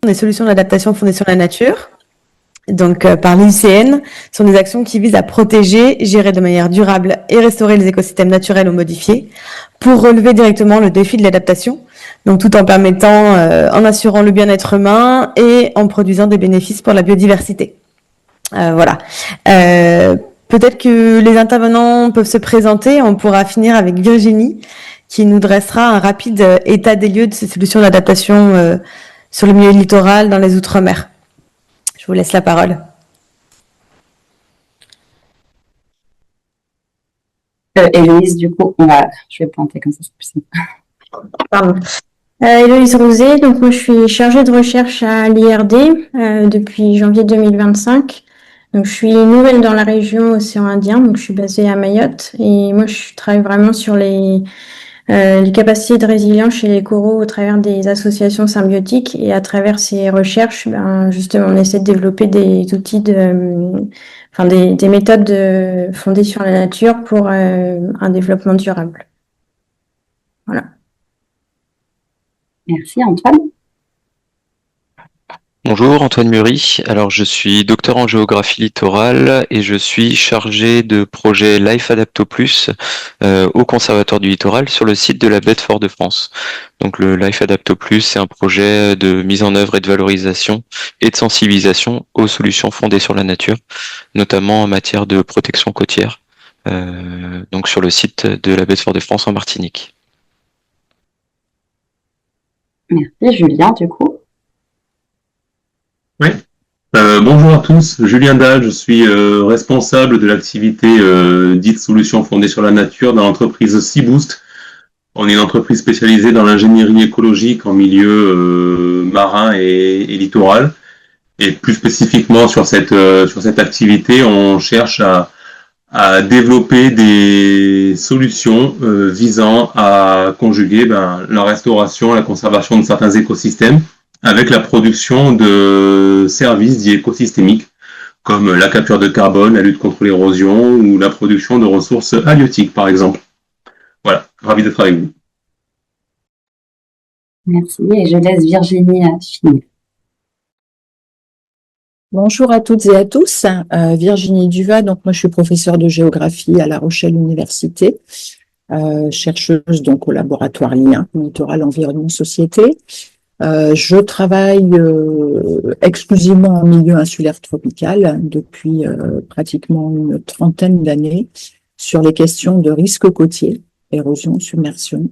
des solutions d'adaptation fondées sur la nature, donc par l'IUCN, sont des actions qui visent à protéger, gérer de manière durable et restaurer les écosystèmes naturels ou modifiés pour relever directement le défi de l'adaptation, donc tout en permettant, en assurant le bien-être humain et en produisant des bénéfices pour la biodiversité. Voilà. Peut-être que les intervenants peuvent se présenter. On pourra finir avec Virginie, qui nous dressera un rapide état des lieux de ces solutions d'adaptation sur le milieu littoral dans les Outre-mer. Je vous laisse la parole. Héloïse, du coup, je vais planter comme ça, c'est plus simple. Pardon. Héloïse Rosé, donc moi je suis chargée de recherche à l'IRD depuis janvier 2025. Donc je suis nouvelle dans la région océan Indien, donc je suis basée à Mayotte et moi je travaille vraiment sur les capacités de résilience chez les coraux au travers des associations symbiotiques et à travers ces recherches, justement on essaie de développer des outils des méthodes fondées sur la nature pour un développement durable. Voilà. Merci Antoine. Bonjour, Antoine Mury. Alors, je suis docteur en géographie littorale et je suis chargé de projet Life Adapto Plus au Conservatoire du Littoral sur le site de la baie de Fort-de-France. Donc, le Life Adapto Plus, c'est un projet de mise en œuvre et de valorisation et de sensibilisation aux solutions fondées sur la nature, notamment en matière de protection côtière, donc sur le site de la baie de Fort-de-France en Martinique. Merci Julien, du coup. Oui. Bonjour à tous, Julien Dahl, je suis responsable de l'activité dite solutions fondées sur la nature dans l'entreprise Seaboost. On est une entreprise spécialisée dans l'ingénierie écologique en milieu marin et littoral. Et plus spécifiquement sur cette activité, on cherche à développer des solutions visant à conjuguer la restauration, la conservation de certains écosystèmes avec la production de services dits écosystémiques, comme la capture de carbone, la lutte contre l'érosion ou la production de ressources halieutiques, par exemple. Voilà, ravi d'être avec vous. Merci, et je laisse Virginie finir. Bonjour à toutes et à tous, Virginie Duvat, donc moi je suis professeure de géographie à La Rochelle Université, chercheuse donc au laboratoire LIEN, Littoral Environnement Société. Je travaille exclusivement en milieu insulaire tropical depuis pratiquement une trentaine d'années sur les questions de risques côtiers, érosion, submersion,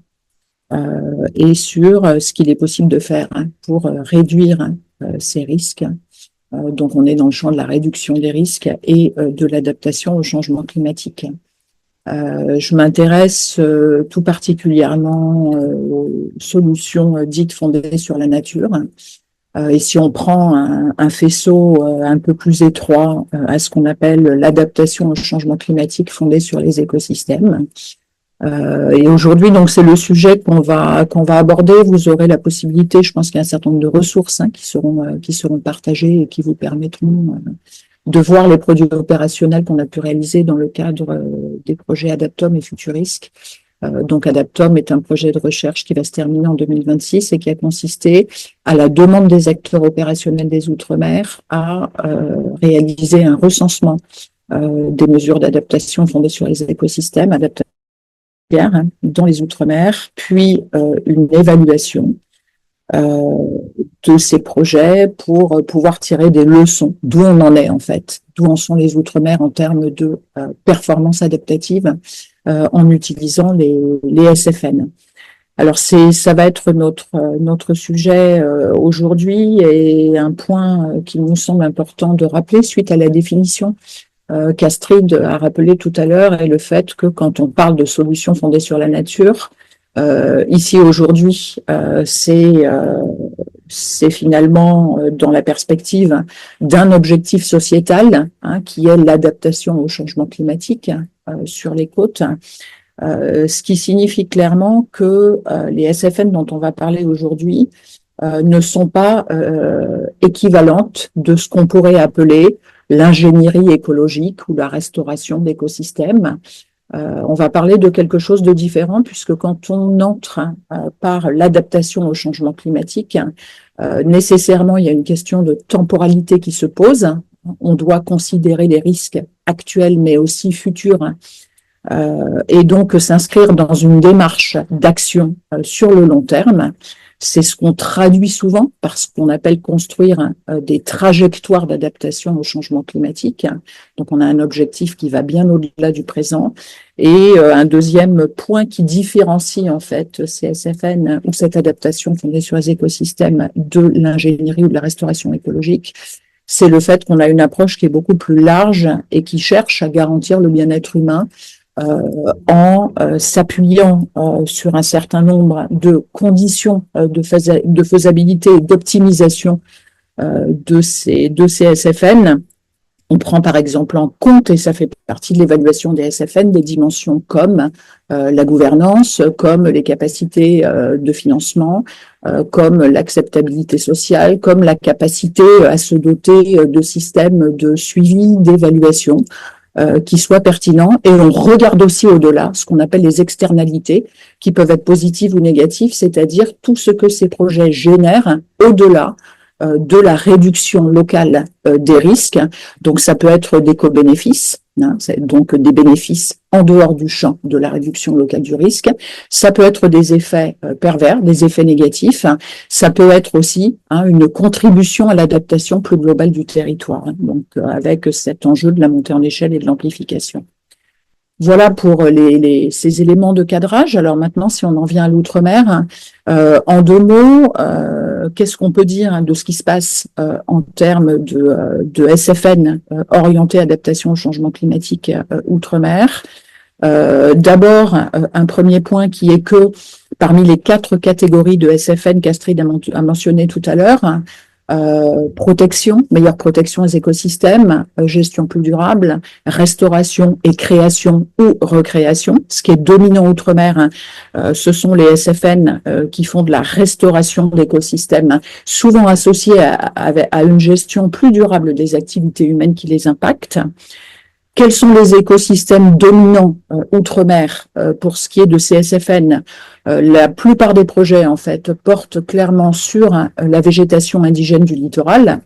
et sur ce qu'il est possible de faire pour réduire ces risques. Donc on est dans le champ de la réduction des risques et de l'adaptation au changement climatique. Je m'intéresse tout particulièrement aux solutions dites fondées sur la nature. Et si on prend un faisceau un peu plus étroit à ce qu'on appelle l'adaptation au changement climatique fondée sur les écosystèmes. Et aujourd'hui, donc, c'est le sujet qu'on va aborder. Vous aurez la possibilité, je pense qu'il y a un certain nombre de ressources qui seront partagées et qui vous permettront de voir les produits opérationnels qu'on a pu réaliser dans le cadre des projets Adaptom et Futurisque. Donc Adaptom est un projet de recherche qui va se terminer en 2026 et qui a consisté, à la demande des acteurs opérationnels des Outre-mer, à réaliser un recensement des mesures d'adaptation fondées sur les écosystèmes, adaptation dans les Outre-mer, puis une évaluation de ces projets pour pouvoir tirer des leçons d'où on en est en fait, d'où en sont les Outre-mer en termes de performance adaptative en utilisant les SFN. Alors ça va être notre sujet aujourd'hui et un point qui nous semble important de rappeler suite à la définition qu'Astrid a rappelé tout à l'heure, est le fait que quand on parle de solutions fondées sur la nature, ici aujourd'hui, c'est finalement dans la perspective d'un objectif sociétal qui est l'adaptation au changement climatique sur les côtes, ce qui signifie clairement que les SFN dont on va parler aujourd'hui ne sont pas équivalentes de ce qu'on pourrait appeler l'ingénierie écologique ou la restauration d'écosystèmes. On va parler de quelque chose de différent puisque quand on entre par l'adaptation au changement climatique, nécessairement, il y a une question de temporalité qui se pose. On doit considérer les risques actuels, mais aussi futurs, et donc s'inscrire dans une démarche d'action sur le long terme. C'est ce qu'on traduit souvent par ce qu'on appelle construire des trajectoires d'adaptation au changement climatique. Donc, on a un objectif qui va bien au-delà du présent. Et un deuxième point qui différencie en fait CSFN ou cette adaptation fondée sur les écosystèmes de l'ingénierie ou de la restauration écologique, c'est le fait qu'on a une approche qui est beaucoup plus large et qui cherche à garantir le bien-être humain en s'appuyant sur un certain nombre de conditions de faisabilité et d'optimisation de ces SFN. On prend par exemple en compte, et ça fait partie de l'évaluation des SFN, des dimensions comme la gouvernance, comme les capacités de financement, comme l'acceptabilité sociale, comme la capacité à se doter de systèmes de suivi, d'évaluation, qui soient pertinents, et on regarde aussi au-delà ce qu'on appelle les externalités, qui peuvent être positives ou négatives, c'est-à-dire tout ce que ces projets génèrent au-delà de la réduction locale des risques. Donc ça peut être des co-bénéfices, donc des bénéfices en dehors du champ de la réduction locale du risque. Ça peut être des effets pervers, des effets négatifs. Ça peut être aussi une contribution à l'adaptation plus globale du territoire, donc avec cet enjeu de la montée en échelle et de l'amplification. Voilà pour ces éléments de cadrage. Alors maintenant, si on en vient à l'outre-mer, en 2 mots, qu'est-ce qu'on peut dire de ce qui se passe en termes de SFN orienté adaptation au changement climatique outre-mer? D'abord, un premier point qui est que parmi les 4 catégories de SFN qu'Astrid a mentionné tout à l'heure, protection, meilleure protection des écosystèmes, gestion plus durable, restauration et création ou recréation. Ce qui est dominant outre-mer, ce sont les SFN qui font de la restauration d'écosystèmes, souvent associés à une gestion plus durable des activités humaines qui les impactent. Quels sont les écosystèmes dominants outre-mer pour ce qui est de CSFN? La plupart des projets, en fait, portent clairement sur la végétation indigène du littoral,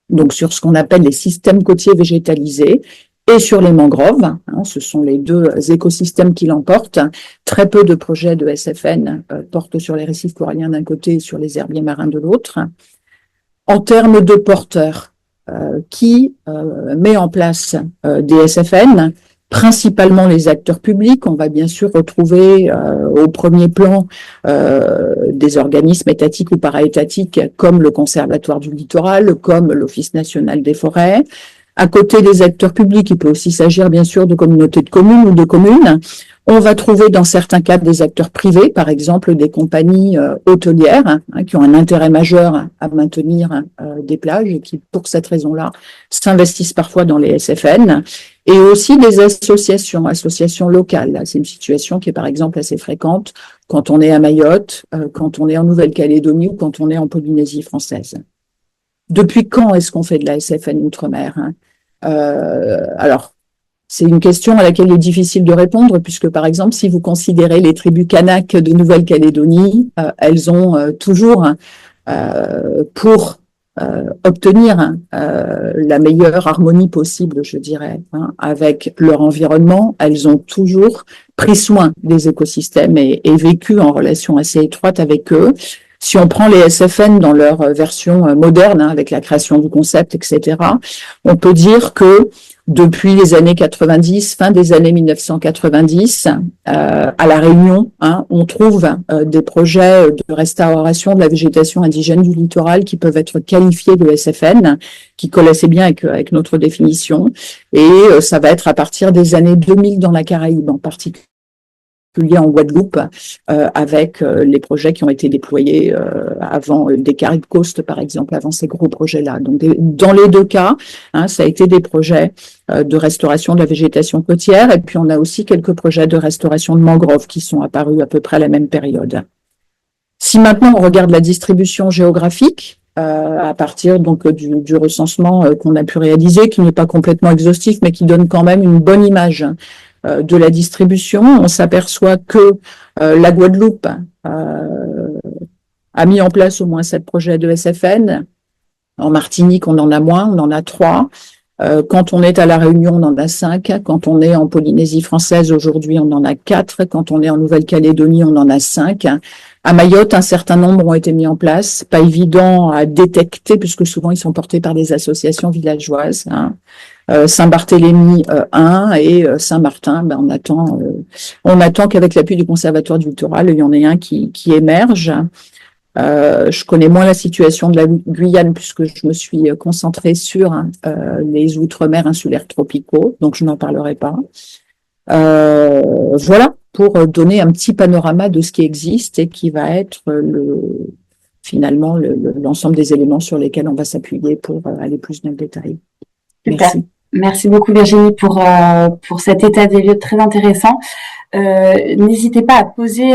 donc sur ce qu'on appelle les systèmes côtiers végétalisés, et sur les mangroves. Ce sont les 2 écosystèmes qui l'emportent. Très peu de projets de SFN portent sur les récifs coralliens d'un côté et sur les herbiers marins de l'autre. En termes de porteurs, qui met en place des SFN, principalement les acteurs publics. On va bien sûr retrouver au premier plan des organismes étatiques ou para-étatiques comme le Conservatoire du littoral, comme l'Office national des forêts. À côté des acteurs publics, il peut aussi s'agir bien sûr de communautés de communes ou de communes. On va trouver dans certains cas des acteurs privés, par exemple des compagnies hôtelières qui ont un intérêt majeur à maintenir des plages et qui, pour cette raison-là, s'investissent parfois dans les SFN. Et aussi des associations locales. C'est une situation qui est par exemple assez fréquente quand on est à Mayotte, quand on est en Nouvelle-Calédonie ou quand on est en Polynésie française. Depuis quand est-ce qu'on fait de la SFN outre-mer? Alors, c'est une question à laquelle il est difficile de répondre, puisque par exemple, si vous considérez les tribus Kanak de Nouvelle-Calédonie, elles ont toujours, pour obtenir la meilleure harmonie possible, je dirais, avec leur environnement, elles ont toujours pris soin des écosystèmes et vécu en relation assez étroite avec eux. Si on prend les SFN dans leur version moderne, avec la création du concept, etc., on peut dire que depuis les années 90, fin des années 1990, à La Réunion, on trouve des projets de restauration de la végétation indigène du littoral qui peuvent être qualifiés de SFN, qui collent assez bien avec notre définition. Et ça va être à partir des années 2000 dans la Caraïbe en particulier, en Guadeloupe, avec les projets qui ont été déployés avant des Caraïbes Coast, par exemple, avant ces gros projets-là. Donc, dans les 2 cas, ça a été des projets de restauration de la végétation côtière, et puis on a aussi quelques projets de restauration de mangroves qui sont apparus à peu près à la même période. Si maintenant on regarde la distribution géographique, à partir donc du recensement qu'on a pu réaliser, qui n'est pas complètement exhaustif, mais qui donne quand même une bonne image de la distribution, on s'aperçoit que la Guadeloupe a mis en place au moins 7 projets de SFN. En Martinique, on en a moins, on en a 3. Quand on est à La Réunion, on en a 5. Quand on est en Polynésie française, aujourd'hui, on en a 4. Quand on est en Nouvelle-Calédonie, on en a 5. À Mayotte, un certain nombre ont été mis en place. Pas évident à détecter, puisque souvent, ils sont portés par des associations villageoises. Saint-Barthélemy, 1, et Saint-Martin, on attend qu'avec l'appui du Conservatoire du littoral, il y en ait un qui émerge. Je connais moins la situation de la Guyane puisque je me suis concentrée sur les outre-mer insulaires tropicaux, donc je n'en parlerai pas. Voilà, pour donner un petit panorama de ce qui existe et qui va être finalement l'ensemble des éléments sur lesquels on va s'appuyer pour aller plus dans le détail. Super. Merci. Merci beaucoup Virginie pour cet état des lieux très intéressant. N'hésitez pas à poser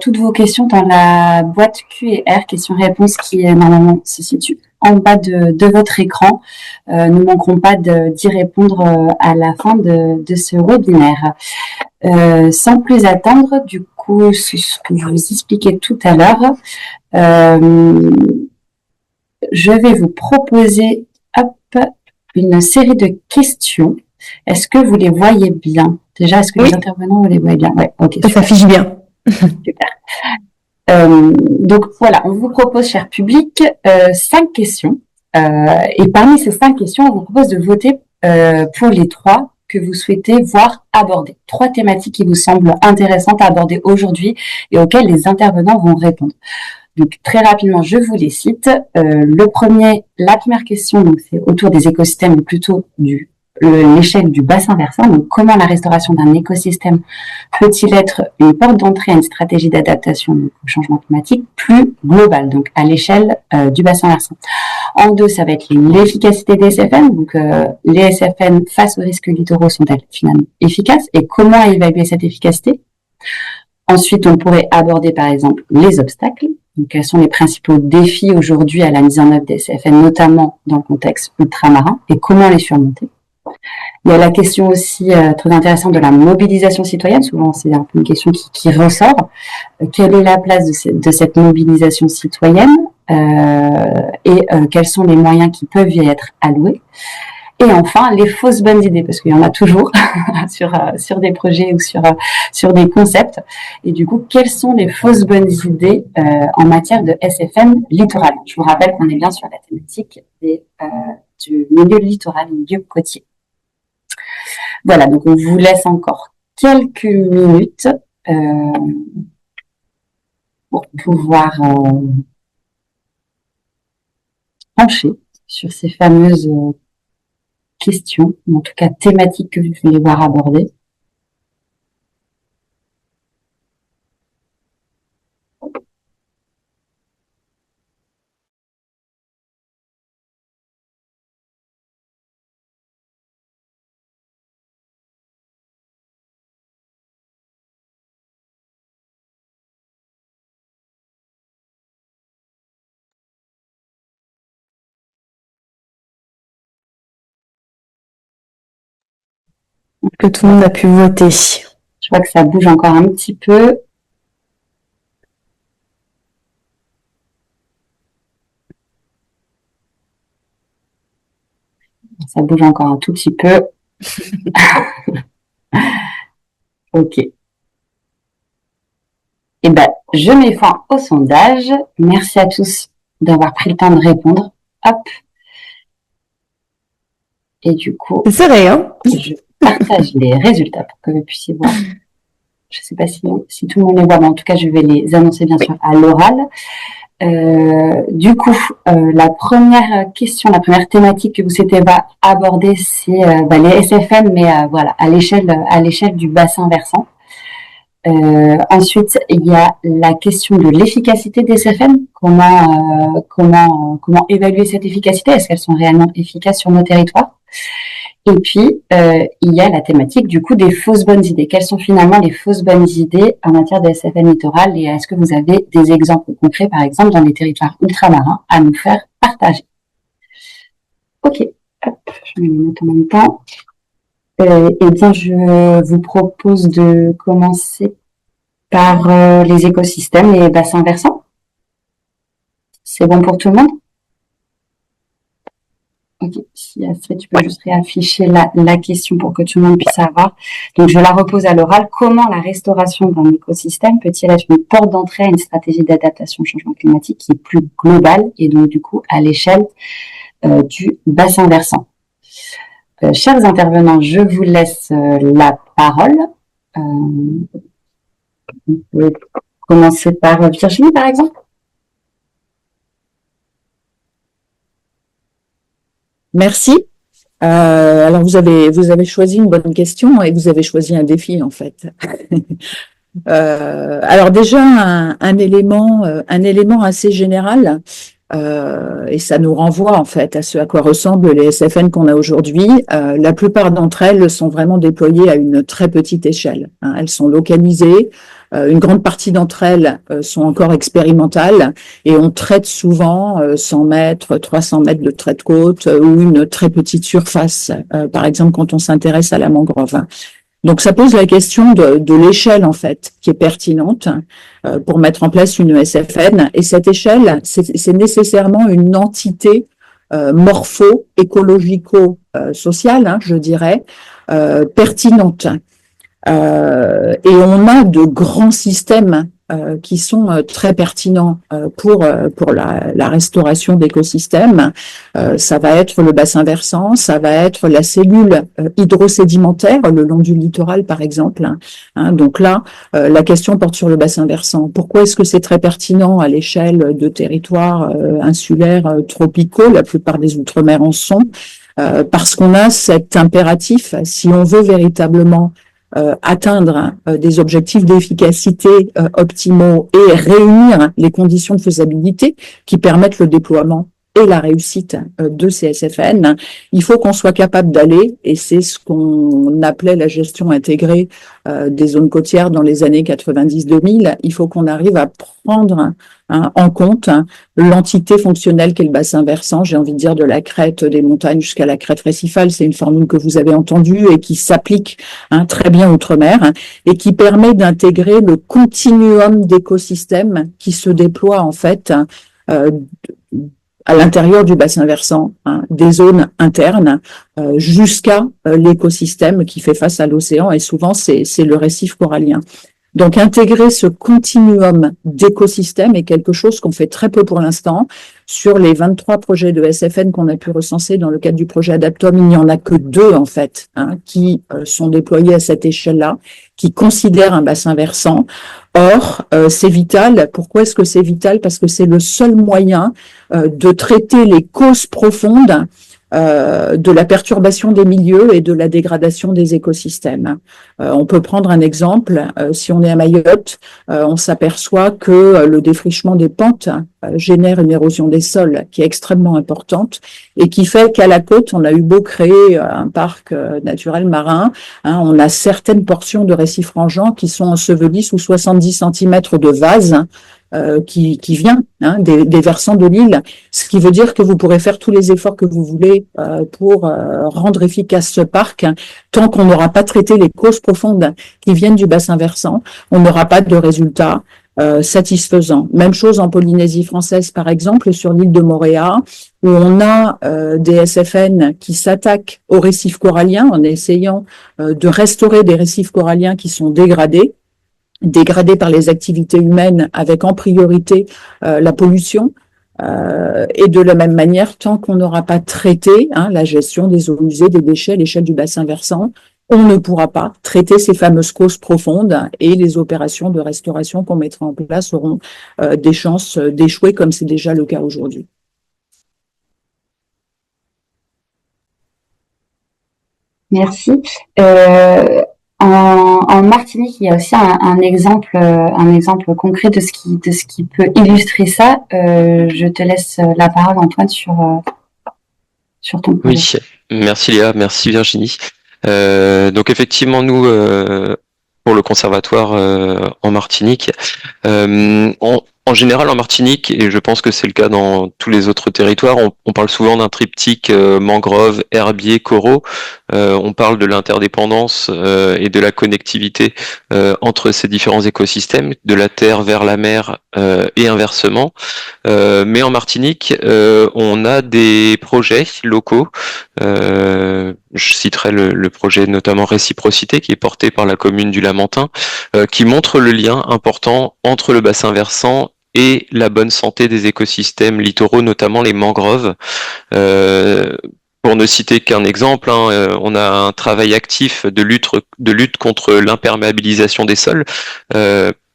toutes vos questions dans la boîte Q&R, questions-réponses qui normalement se situe en bas de votre écran. Nous ne manquerons pas d'y répondre à la fin de ce webinaire. Sans plus attendre, du coup, ce que je vous expliquais tout à l'heure, je vais vous proposer une série de questions. Est-ce que vous les voyez bien? Déjà, est-ce que les intervenants, vous les voyez bien? Ouais, ok. Ça s'affiche bien. Super. Donc voilà, on vous propose, cher public, 5 questions. Et parmi ces 5 questions, on vous propose de voter pour les 3 que vous souhaitez voir abordées. 3 thématiques qui vous semblent intéressantes à aborder aujourd'hui et auxquelles les intervenants vont répondre. Donc très rapidement, je vous les cite. La première question, donc c'est autour des écosystèmes, ou plutôt l'échelle du bassin versant. Donc comment la restauration d'un écosystème peut-il être une porte d'entrée à une stratégie d'adaptation au changement climatique plus globale, donc à l'échelle du bassin versant. En 2, ça va être l'efficacité des SFN. Donc les SFN face aux risques littoraux sont-elles finalement efficaces et comment évaluer cette efficacité? Ensuite, on pourrait aborder par exemple les obstacles. Donc, quels sont les principaux défis aujourd'hui à la mise en œuvre des SFN, notamment dans le contexte ultramarin, et comment les surmonter? Il y a la question aussi très intéressante de la mobilisation citoyenne. Souvent, c'est un peu une question qui ressort. Quelle est la place de cette mobilisation citoyenne et quels sont les moyens qui peuvent y être alloués? Et enfin, les fausses bonnes idées, parce qu'il y en a toujours sur des projets ou sur des concepts. Et du coup, quelles sont les fausses bonnes idées en matière de SFN littoral? Je vous rappelle qu'on est bien sur la thématique du milieu littoral, du milieu côtier. Voilà, donc on vous laisse encore quelques minutes pour pouvoir pencher sur ces fameuses questions, ou en tout cas thématiques que vous voulez voir abordées. Que tout le monde a pu voter. Je vois que ça bouge encore un petit peu. Ça bouge encore un tout petit peu. Ok. Eh ben, je mets fin au sondage. Merci à tous d'avoir pris le temps de répondre. Hop. Et du coup, C'est serré, hein? je partage les résultats pour que vous puissiez voir. Je ne sais pas si tout le monde les voit, mais en tout cas, je vais les annoncer bien sûr à l'oral. Du coup, la première question, la première thématique que vous souhaitez aborder, c'est les SFN, mais voilà, à l'échelle du bassin versant. Ensuite, il y a la question de l'efficacité des SFN. Comment évaluer cette efficacité? Est-ce qu'elles sont réellement efficaces sur nos territoires? Et puis, il y a la thématique du coup des fausses bonnes idées. Quelles sont finalement les fausses bonnes idées en matière de SFN littoral et est-ce que vous avez des exemples concrets, par exemple, dans les territoires ultramarins à nous faire partager? Ok, hop, je mets les notes en même temps. Eh bien, je vous propose de commencer par les écosystèmes et bassins versants. C'est bon pour tout le monde? Ok, si Astrid, tu peux juste réafficher la question pour que tout le monde puisse avoir. Donc, je la repose à l'oral. Comment la restauration d'un écosystème peut-il être une porte d'entrée à une stratégie d'adaptation au changement climatique qui est plus globale et donc, du coup, à l'échelle du bassin versant? Chers intervenants, je vous laisse la parole. Vous pouvez commencer par Virginie, par exemple. Merci. Alors vous avez choisi une bonne question et vous avez choisi un défi en fait. Alors déjà un élément assez général et ça nous renvoie en fait à ce à quoi ressemblent les SFN qu'on a aujourd'hui. La plupart d'entre elles sont vraiment déployées à une très petite échelle, hein. Elles sont localisées. Une grande partie d'entre elles sont encore expérimentales et on traite souvent 100 mètres, 300 mètres de trait de côte ou une très petite surface, par exemple quand on s'intéresse à la mangrove. Donc ça pose la question de l'échelle en fait qui est pertinente pour mettre en place une ESFN et cette échelle c'est nécessairement une entité morpho-écologico-sociale, hein, je dirais, pertinente. Et on a de grands systèmes qui sont très pertinents pour la restauration d'écosystèmes. Ça va être le bassin versant, ça va être la cellule hydrosédimentaire le long du littoral, par exemple. Hein, donc là, la question porte sur le bassin versant. Pourquoi est-ce que c'est très pertinent à l'échelle de territoires insulaires tropicaux? La plupart des outre-mer en sont. Parce qu'on a cet impératif, si on veut véritablement atteindre des objectifs d'efficacité optimaux et réunir les conditions de faisabilité qui permettent le déploiement et la réussite de ces SFN, il faut qu'on soit capable d'aller, et c'est ce qu'on appelait la gestion intégrée des zones côtières dans les années 90-2000, il faut qu'on arrive à prendre en compte l'entité fonctionnelle qu'est le bassin versant, j'ai envie de dire de la crête des montagnes jusqu'à la crête récifale, c'est une formule que vous avez entendue et qui s'applique très bien outre-mer et qui permet d'intégrer le continuum d'écosystèmes qui se déploie en fait à l'intérieur du bassin versant, des zones internes, jusqu'à l'écosystème qui fait face à l'océan, et souvent c'est le récif corallien. Donc intégrer ce continuum d'écosystèmes est quelque chose qu'on fait très peu pour l'instant. Sur les 23 projets de SFN qu'on a pu recenser dans le cadre du projet Adaptom, il n'y en a que 2 en fait qui sont déployés à cette échelle-là, qui considèrent un bassin versant. Or, c'est vital. Pourquoi est-ce que c'est vital? Parce que c'est le seul moyen de traiter les causes profondes de la perturbation des milieux et de la dégradation des écosystèmes. On peut prendre un exemple. Si on est à Mayotte, on s'aperçoit que le défrichement des pentes génère une érosion des sols qui est extrêmement importante et qui fait qu'à la côte, on a eu beau créer un parc naturel marin, on a certaines portions de récifs rangeants qui sont ensevelies sous 70 cm de vase qui vient des versants de l'île, ce qui veut dire que vous pourrez faire tous les efforts que vous voulez pour rendre efficace ce parc. Tant qu'on n'aura pas traité les causes profondes qui viennent du bassin versant, on n'aura pas de résultats satisfaisants. Même chose en Polynésie française, par exemple, sur l'île de Moorea, où on a des SFN qui s'attaquent aux récifs coralliens en essayant de restaurer des récifs coralliens qui sont dégradés par les activités humaines avec en priorité la pollution. Et de la même manière, tant qu'on n'aura pas traité la gestion des eaux usées, des déchets à l'échelle du bassin versant, on ne pourra pas traiter ces fameuses causes profondes et les opérations de restauration qu'on mettra en place auront des chances d'échouer comme c'est déjà le cas aujourd'hui. Merci. En Martinique, il y a aussi un exemple concret de ce qui peut illustrer ça. Je te laisse la parole, Antoine, sur ton projet. Oui, merci Léa, merci Virginie. Donc effectivement, nous, pour le conservatoire en Martinique, en général en Martinique, et je pense que c'est le cas dans tous les autres territoires, on parle souvent d'un triptyque mangrove, herbier, coraux. on parle de l'interdépendance et de la connectivité entre ces différents écosystèmes, de la terre vers la mer et inversement. Mais en Martinique, on a des projets locaux. Je citerai le projet notamment Réciprocité qui est porté par la commune du Lamentin, qui montre le lien important entre le bassin versant et la bonne santé des écosystèmes littoraux, notamment les mangroves. Pour ne citer qu'un exemple, on a un travail actif de lutte contre l'imperméabilisation des sols,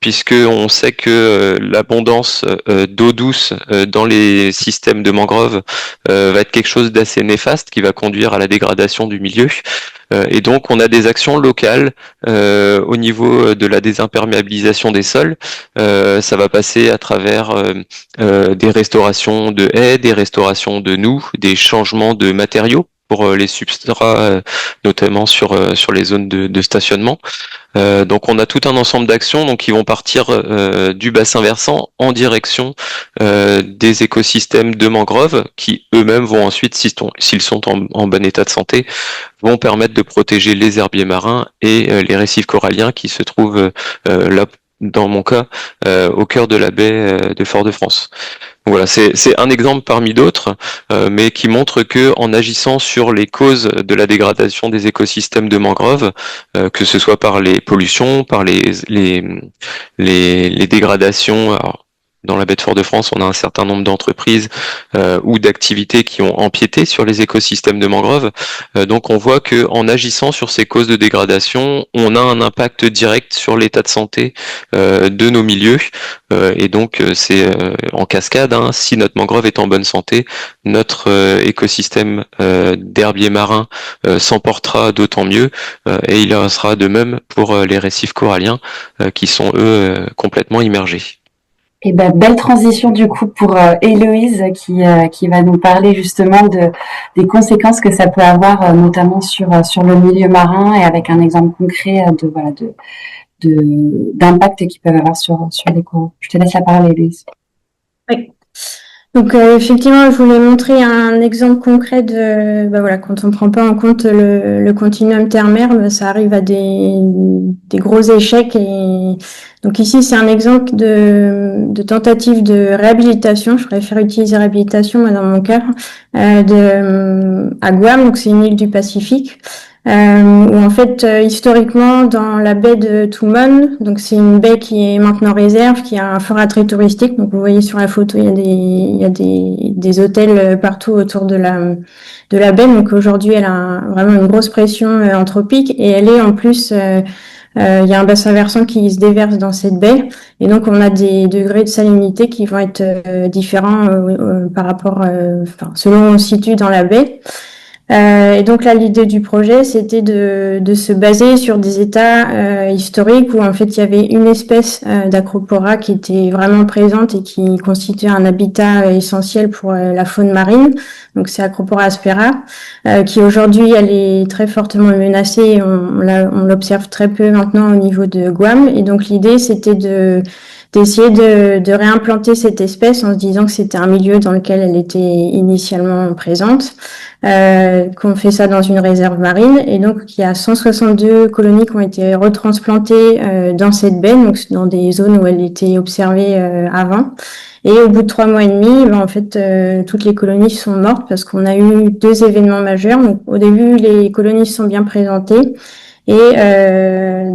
puisque on sait que l'abondance d'eau douce dans les systèmes de mangroves va être quelque chose d'assez néfaste qui va conduire à la dégradation du milieu. Et donc on a des actions locales au niveau de la désimperméabilisation des sols. Ça va passer à travers des restaurations de haies, des restaurations de noues, des changements de matériaux pour les substrats, notamment sur les zones de stationnement. Donc on a tout un ensemble d'actions donc qui vont partir du bassin versant en direction des écosystèmes de mangroves qui eux-mêmes vont ensuite, s'ils sont en bon état de santé, vont permettre de protéger les herbiers marins et les récifs coralliens qui se trouvent là, dans mon cas, au cœur de la baie de Fort-de-France. Voilà, c'est un exemple parmi d'autres, mais qui montre que en agissant sur les causes de la dégradation des écosystèmes de mangroves, que ce soit par les pollutions, par les dégradations. Alors, dans la baie de Fort-de-France, on a un certain nombre d'entreprises ou d'activités qui ont empiété sur les écosystèmes de mangroves. Donc on voit que en agissant sur ces causes de dégradation, on a un impact direct sur l'état de santé de nos milieux. Et donc c'est en cascade, si notre mangrove est en bonne santé, notre écosystème d'herbiers marins s'emportera d'autant mieux. Et il en sera de même pour les récifs coralliens qui sont eux complètement immergés. Et ben, belle transition du coup pour Héloïse qui va nous parler justement des conséquences que ça peut avoir notamment sur le milieu marin et avec un exemple concret d'impact qu'ils peuvent avoir sur les coraux. Je te laisse la parole, Héloïse. Oui. Donc effectivement, je voulais montrer un exemple concret de quand on prend pas en compte le continuum terre-mer, ça arrive à des gros échecs. Et donc ici, c'est un exemple de tentative de réhabilitation. Je préfère utiliser réhabilitation, moi, dans mon cas, à Guam. Donc c'est une île du Pacifique. Où en fait historiquement dans la baie de Tumon, donc c'est une baie qui est maintenant réserve, qui a un fort attrait touristique. Donc vous voyez sur la photo, il y a des hôtels partout autour de la baie. Donc aujourd'hui, elle a vraiment une grosse pression anthropique et elle est en plus il y a un bassin versant qui se déverse dans cette baie et donc on a des degrés de salinité qui vont être différents par rapport selon où on se situe dans la baie. Et donc là, l'idée du projet, c'était de se baser sur des états historiques où en fait il y avait une espèce d'Acropora qui était vraiment présente et qui constituait un habitat essentiel pour la faune marine. Donc c'est Acropora aspera, qui aujourd'hui elle est très fortement menacée. On l'observe très peu maintenant au niveau de Guam. Et donc l'idée, c'était d'essayer de réimplanter cette espèce en se disant que c'était un milieu dans lequel elle était initialement présente. Qu'on fait ça dans une réserve marine et donc il y a 162 colonies qui ont été retransplantées dans cette baie, donc dans des zones où elle était observée avant. Et au bout de 3 mois et demi, en fait, toutes les colonies sont mortes parce qu'on a eu 2 événements majeurs. Donc, au début, les colonies se sont bien présentées. Et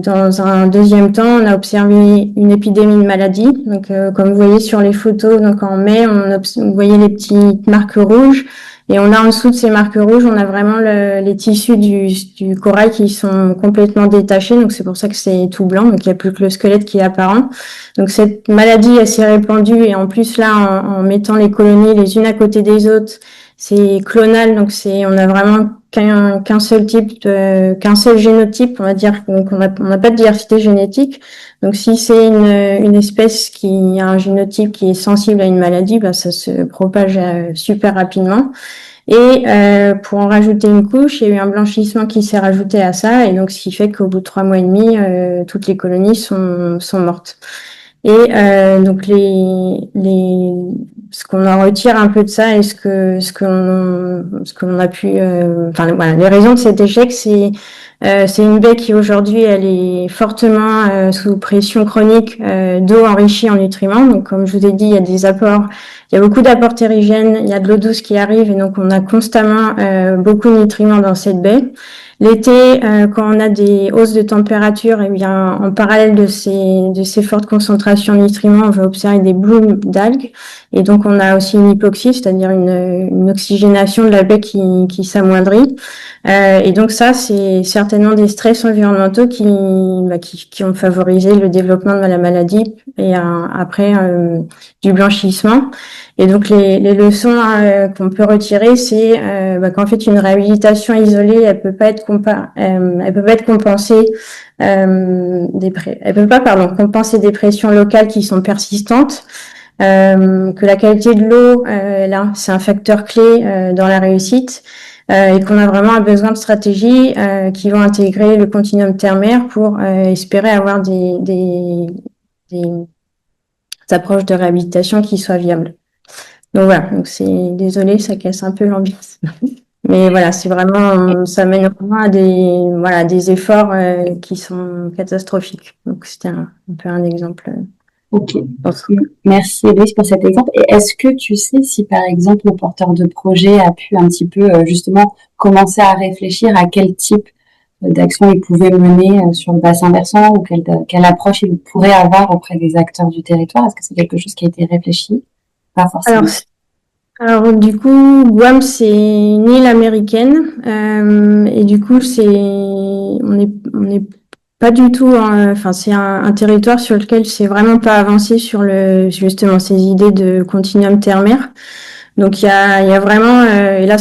dans un deuxième temps, on a observé une épidémie de maladie. Donc, comme vous voyez sur les photos, donc en mai, vous voyez les petites marques rouges. Et on a en dessous de ces marques rouges, on a vraiment les tissus du corail qui sont complètement détachés. Donc c'est pour ça que c'est tout blanc. Donc il n'y a plus que le squelette qui est apparent. Donc cette maladie, elle s'est répandue. Et en plus là, en mettant les colonies les unes à côté des autres, c'est clonal. Donc on a vraiment qu'un seul type, qu'un seul génotype. On va dire qu'on n'a pas de diversité génétique. Donc si c'est une espèce qui a un génotype qui est sensible à une maladie, ça se propage super rapidement. Et pour en rajouter une couche, il y a eu un blanchissement qui s'est rajouté à ça, et donc ce qui fait qu'au bout de 3 mois et demi, toutes les colonies sont mortes. Et donc ce qu'on en retire un peu de ça et ce qu'on a pu, enfin voilà, les raisons de cet échec, c'est une baie qui aujourd'hui elle est fortement sous pression chronique d'eau enrichie en nutriments. Donc comme je vous ai dit, il y a des apports, il y a beaucoup d'apports terrigènes, il y a de l'eau douce qui arrive et donc on a constamment beaucoup de nutriments dans cette baie. L'été, quand on a des hausses de température, eh bien, en parallèle de ces fortes concentrations de nutriments, on va observer des blooms d'algues. Et donc, on a aussi une hypoxie, c'est-à-dire une oxygénation de la baie qui s'amoindrit. Et donc, ça, c'est certainement des stress environnementaux qui ont favorisé le développement de la maladie et après du blanchissement. Et donc les leçons qu'on peut retirer, c'est qu'en fait une réhabilitation isolée, elle peut pas être compensée, elle peut pas compenser des pressions locales qui sont persistantes, que la qualité de l'eau là c'est un facteur clé dans la réussite. Et qu'on a vraiment un besoin de stratégies qui vont intégrer le continuum terre-mer pour espérer avoir des approches de réhabilitation qui soient viables. Donc voilà, donc désolé, ça casse un peu l'ambiance. Mais voilà, c'est vraiment, ça mène vraiment à des efforts qui sont catastrophiques. Donc c'était un peu un exemple. Ok, merci Louise pour cet exemple. Et est-ce que tu sais si par exemple le porteur de projet a pu un petit peu justement commencer à réfléchir à quel type d'action il pouvait mener sur le bassin versant ou quelle approche il pourrait avoir auprès des acteurs du territoire? Est-ce que c'est quelque chose qui a été réfléchi? Pas forcément. Alors du coup, Guam c'est une île américaine et du coup on est pas du tout, enfin c'est un territoire sur lequel c'est vraiment pas avancé sur justement ces idées de continuum terre-mer. Donc il y a vraiment, et là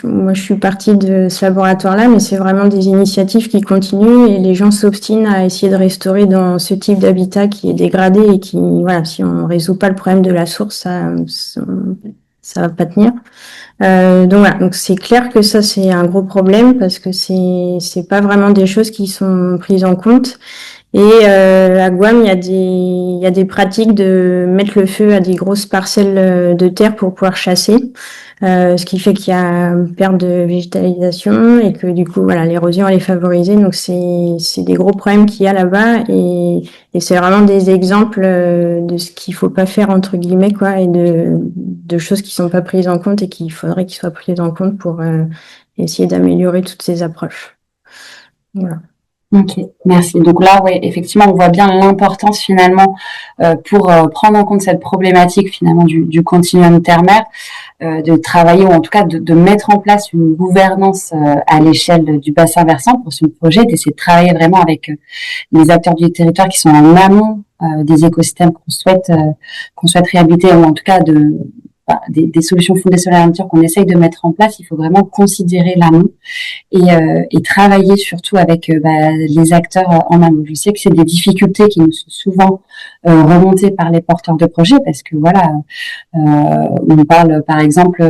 moi je suis partie de ce laboratoire-là, mais c'est vraiment des initiatives qui continuent et les gens s'obstinent à essayer de restaurer dans ce type d'habitat qui est dégradé et qui, voilà, si on résout pas le problème de la source, ça va pas tenir. Donc voilà, donc c'est clair que ça c'est un gros problème parce que c'est pas vraiment des choses qui sont prises en compte. Et à Guam, il y a des pratiques de mettre le feu à des grosses parcelles de terre pour pouvoir chasser, ce qui fait qu'il y a une perte de végétalisation et que du coup, voilà, l'érosion elle est favorisée. Donc c'est des gros problèmes qu'il y a là-bas et c'est vraiment des exemples de ce qu'il faut pas faire entre guillemets quoi et de choses qui sont pas prises en compte et qu'il faudrait qu'ils soient prises en compte pour essayer d'améliorer toutes ces approches. Voilà. Ok, merci. Donc là, ouais, effectivement, on voit bien l'importance finalement pour prendre en compte cette problématique finalement du continuum terre-mer, de travailler ou en tout cas de mettre en place une gouvernance à l'échelle du bassin versant pour ce projet, d'essayer de travailler vraiment avec les acteurs du territoire qui sont en amont des écosystèmes qu'on souhaite réhabiliter ou en tout cas des solutions fondées sur la nature qu'on essaye de mettre en place. Il faut vraiment considérer l'amont et travailler surtout avec les acteurs en amont. Je sais que c'est des difficultés qui nous sont souvent remontées par les porteurs de projets parce que voilà, on parle par exemple,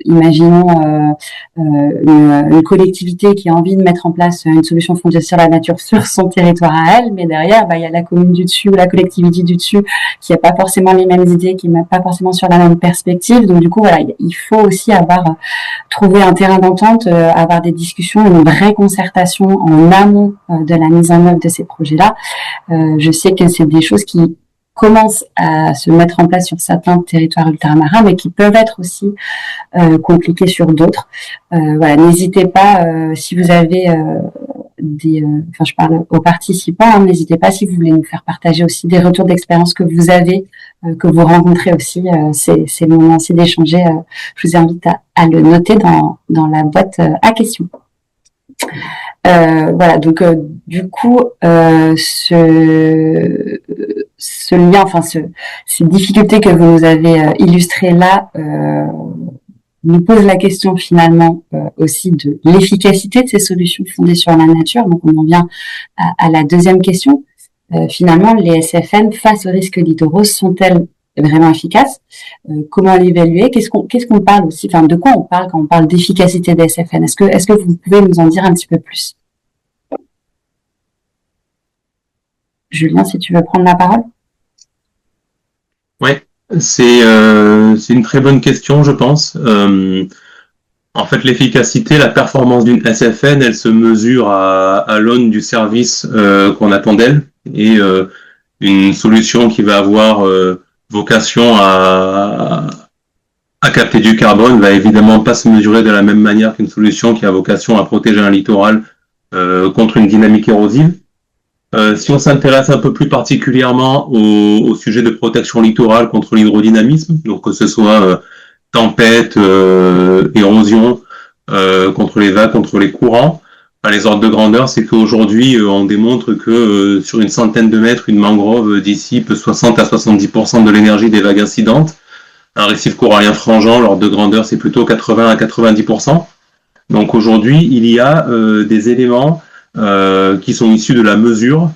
imaginons une collectivité qui a envie de mettre en place une solution fondée sur la nature sur son territoire à elle, mais derrière, il y a la commune du dessus ou la collectivité du dessus qui n'a pas forcément les mêmes idées, qui n'a pas forcément sur la même perspective. Donc du coup, voilà, il faut aussi trouver un terrain d'entente, avoir des discussions, une vraie concertation en amont de la mise en œuvre de ces projets-là. Je sais que c'est des choses qui commencent à se mettre en place sur certains territoires ultramarins, mais qui peuvent être aussi compliqués sur d'autres. Voilà, n'hésitez pas si vous avez je parle aux participants, hein, n'hésitez pas si vous voulez nous faire partager aussi des retours d'expérience que vous avez, que vous rencontrez aussi. C'est le moment aussi d'échanger. Je vous invite à le noter dans la boîte à questions. Voilà, donc du coup, ce lien, enfin ces difficultés que vous nous avez illustrées là, nous pose la question finalement aussi de l'efficacité de ces solutions fondées sur la nature. Donc on en vient à la deuxième question. Finalement, les SFN face aux risques littoraux sont-elles vraiment efficaces? Comment l'évaluer? Qu'est-ce qu'on parle aussi? Enfin, de quoi on parle quand on parle d'efficacité des SFN? Est-ce que vous pouvez nous en dire un petit peu plus? Julien, si tu veux prendre la parole. Oui, c'est une très bonne question, je pense. En fait, l'efficacité, la performance d'une SFN, elle se mesure à l'aune du service qu'on attend d'elle, et une solution qui va avoir vocation à capter du carbone va évidemment pas se mesurer de la même manière qu'une solution qui a vocation à protéger un littoral contre une dynamique érosive. Si on s'intéresse un peu plus particulièrement au sujet de protection littorale contre l'hydrodynamisme, donc que ce soit tempête, érosion, contre les vagues, contre les courants, les ordres de grandeur, c'est qu'aujourd'hui, on démontre que sur une centaine de mètres, une mangrove dissipe 60 à 70% de l'énergie des vagues incidentes. Un récif corallien frangeant, l'ordre de grandeur, c'est plutôt 80 à 90%. Donc aujourd'hui, il y a des éléments qui sont issus de la mesure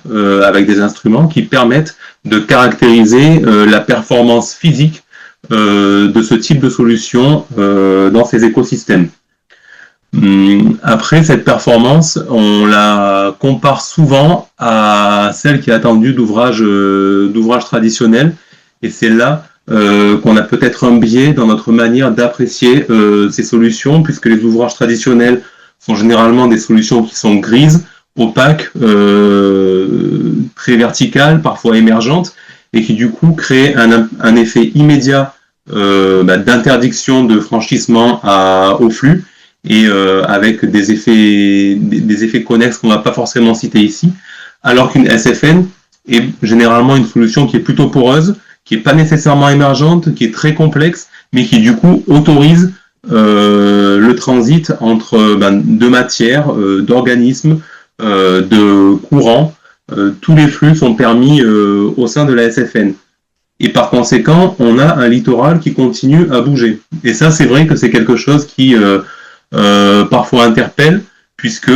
avec des instruments qui permettent de caractériser la performance physique de ce type de solution dans ces écosystèmes. Après, cette performance, on la compare souvent à celle qui est attendue d'ouvrages traditionnels, et c'est là qu'on a peut-être un biais dans notre manière d'apprécier ces solutions, puisque les ouvrages traditionnels sont généralement des solutions qui sont grises, opaques, très verticales, parfois émergentes, et qui du coup créent un effet immédiat d'interdiction de franchissement au flux, et avec des effets connexes qu'on ne va pas forcément citer ici, alors qu'une SFN est généralement une solution qui est plutôt poreuse, qui n'est pas nécessairement émergente, qui est très complexe, mais qui du coup autorise le transit entre de matières, d'organismes, de courants. Tous les flux sont permis au sein de la SFN. Et par conséquent, on a un littoral qui continue à bouger. Et ça, c'est vrai que c'est quelque chose qui parfois interpelle, puisque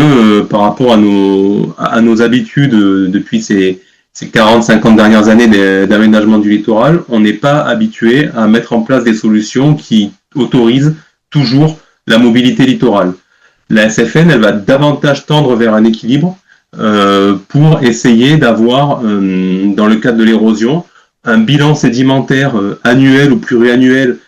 par rapport à nos habitudes depuis ces 40-50 dernières années d'aménagement du littoral, on n'est pas habitué à mettre en place des solutions qui autorisent toujours la mobilité littorale. La SFN, elle va davantage tendre vers un équilibre pour essayer d'avoir, dans le cadre de l'érosion, un bilan sédimentaire annuel ou pluriannuel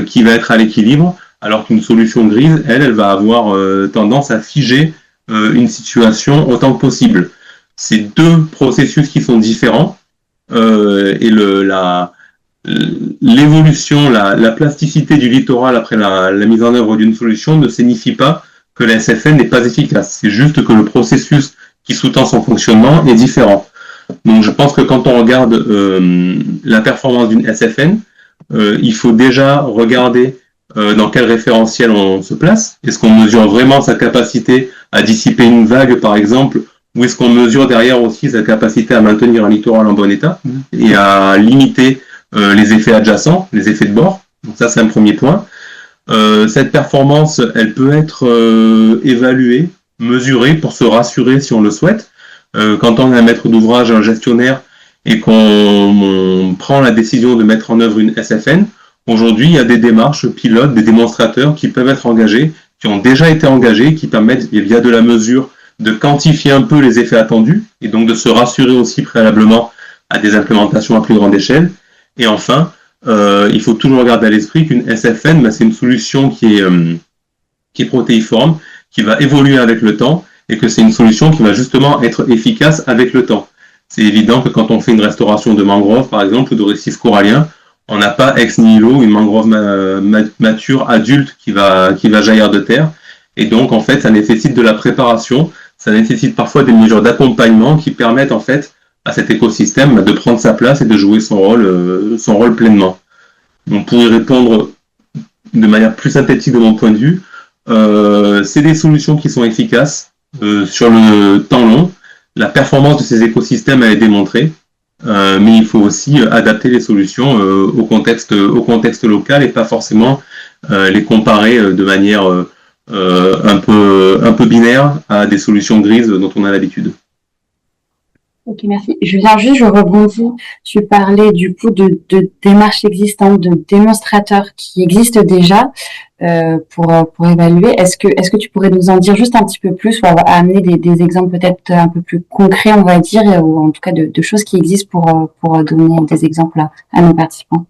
qui va être à l'équilibre, alors qu'une solution grise, elle va avoir tendance à figer une situation autant que possible. C'est deux processus qui sont différents et l'évolution, la plasticité du littoral après la mise en œuvre d'une solution ne signifie pas que la SFN n'est pas efficace. C'est juste que le processus qui sous-tend son fonctionnement est différent. Donc je pense que quand on regarde la performance d'une SFN, il faut déjà regarder dans quel référentiel on se place. Est-ce qu'on mesure vraiment sa capacité à dissiper une vague, par exemple, ou est-ce qu'on mesure derrière aussi sa capacité à maintenir un littoral en bon état et à limiter les effets adjacents, les effets de bord. Donc ça, c'est un premier point. Cette performance, elle peut être évaluée, mesurée pour se rassurer si on le souhaite. Quand on est un maître d'ouvrage, un gestionnaire, et qu'on prend la décision de mettre en œuvre une SFN, aujourd'hui, il y a des démarches pilotes, des démonstrateurs qui peuvent être engagés, qui ont déjà été engagés, qui permettent, via de la mesure, de quantifier un peu les effets attendus, et donc de se rassurer aussi préalablement à des implémentations à plus grande échelle. Et enfin, il faut toujours garder à l'esprit qu'une SFN, c'est une solution qui est protéiforme, qui va évoluer avec le temps, et que c'est une solution qui va justement être efficace avec le temps. C'est évident que quand on fait une restauration de mangrove, par exemple, ou de récifs coralliens, on n'a pas ex nihilo une mangrove mature, adulte, qui va jaillir de terre. Et donc, en fait, ça nécessite de la préparation, ça nécessite parfois des mesures d'accompagnement qui permettent, en fait, à cet écosystème de prendre sa place et de jouer son rôle pleinement. Donc, pour y répondre de manière plus synthétique de mon point de vue, c'est des solutions qui sont efficaces sur le temps long. La performance de ces écosystèmes est démontrée, mais il faut aussi adapter les solutions au contexte local et pas forcément les comparer de manière un peu binaire à des solutions grises dont on a l'habitude. Ok, merci. Julien, juste, je rebondis. Tu parlais du coup de démarches existantes, de démonstrateurs qui existent déjà pour évaluer. Est-ce que tu pourrais nous en dire juste un petit peu plus ou amener des exemples peut-être un peu plus concrets, on va dire, ou en tout cas de choses qui existent pour donner des exemples à nos participants?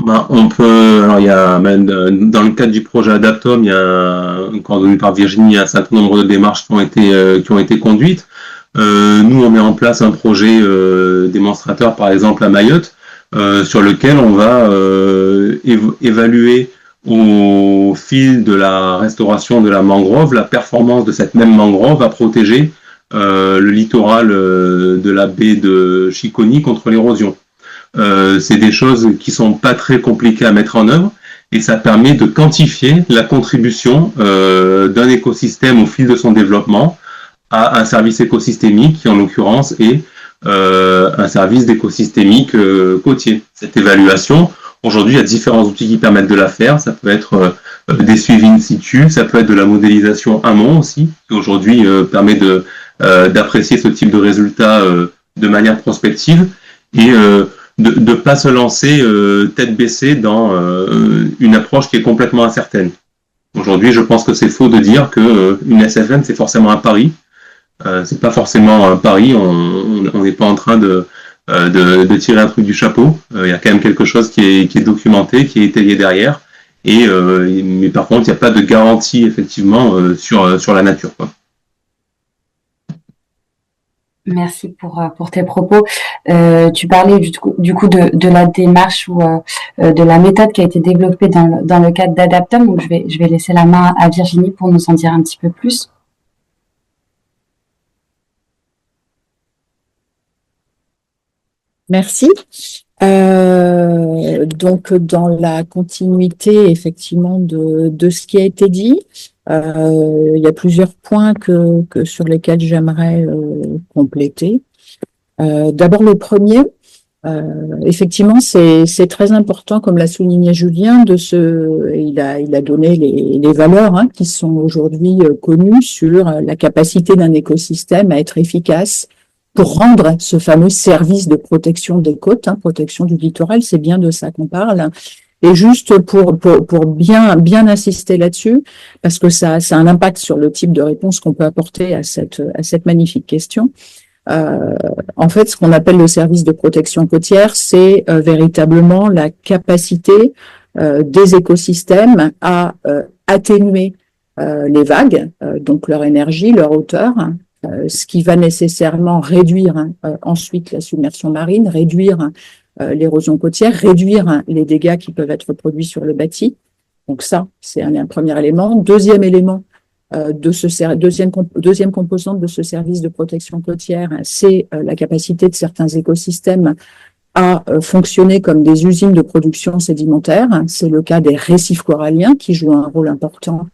Ben, on peut, alors il y a, dans le cadre du projet Adaptom, il y a, coordonné par Virginie, il y a un certain nombre de démarches qui ont été conduites. Nous, on met en place un projet démonstrateur, par exemple à Mayotte, sur lequel on va évaluer au fil de la restauration de la mangrove la performance de cette même mangrove à protéger le littoral de la baie de Chiconi contre l'érosion. C'est des choses qui sont pas très compliquées à mettre en œuvre et ça permet de quantifier la contribution d'un écosystème au fil de son développement à un service écosystémique qui en l'occurrence est un service d'écosystémique côtier. Cette évaluation, aujourd'hui, il y a différents outils qui permettent de la faire. Ça peut être des suivis in situ, ça peut être de la modélisation amont aussi, qui aujourd'hui permet d'apprécier ce type de résultats de manière prospective et de ne pas se lancer tête baissée dans une approche qui est complètement incertaine. Aujourd'hui, je pense que c'est faux de dire qu'une SFN, c'est forcément un pari. C'est pas forcément un pari, on n'est pas en train de tirer un truc du chapeau. Il y a quand même quelque chose qui est documenté, qui est étayé derrière. Mais par contre, il n'y a pas de garantie effectivement sur la nature, quoi. Merci pour tes propos. Tu parlais du coup de la démarche ou de la méthode qui a été développée dans le cadre d'Adaptom. Donc je vais laisser la main à Virginie pour nous en dire un petit peu plus. Merci. Donc, dans la continuité, effectivement, de ce qui a été dit, il y a plusieurs points sur lesquels j'aimerais compléter. D'abord, le premier, effectivement, c'est très important, comme l'a souligné Julien, il a donné les valeurs qui sont aujourd'hui connues sur la capacité d'un écosystème à être efficace pour rendre ce fameux service de protection des côtes, protection du littoral, c'est bien de ça qu'on parle. Et juste pour bien insister là-dessus, parce que ça a un impact sur le type de réponse qu'on peut apporter à cette magnifique question. En fait, ce qu'on appelle le service de protection côtière, c'est véritablement la capacité des écosystèmes à atténuer les vagues, donc leur énergie, leur hauteur, ce qui va nécessairement réduire ensuite la submersion marine, réduire l'érosion côtière, réduire les dégâts qui peuvent être produits sur le bâti. Donc ça, c'est un premier élément. Deuxième élément, deuxième composante de ce service de protection côtière, c'est la capacité de certains écosystèmes à fonctionner comme des usines de production sédimentaire. C'est le cas des récifs coralliens qui jouent un rôle important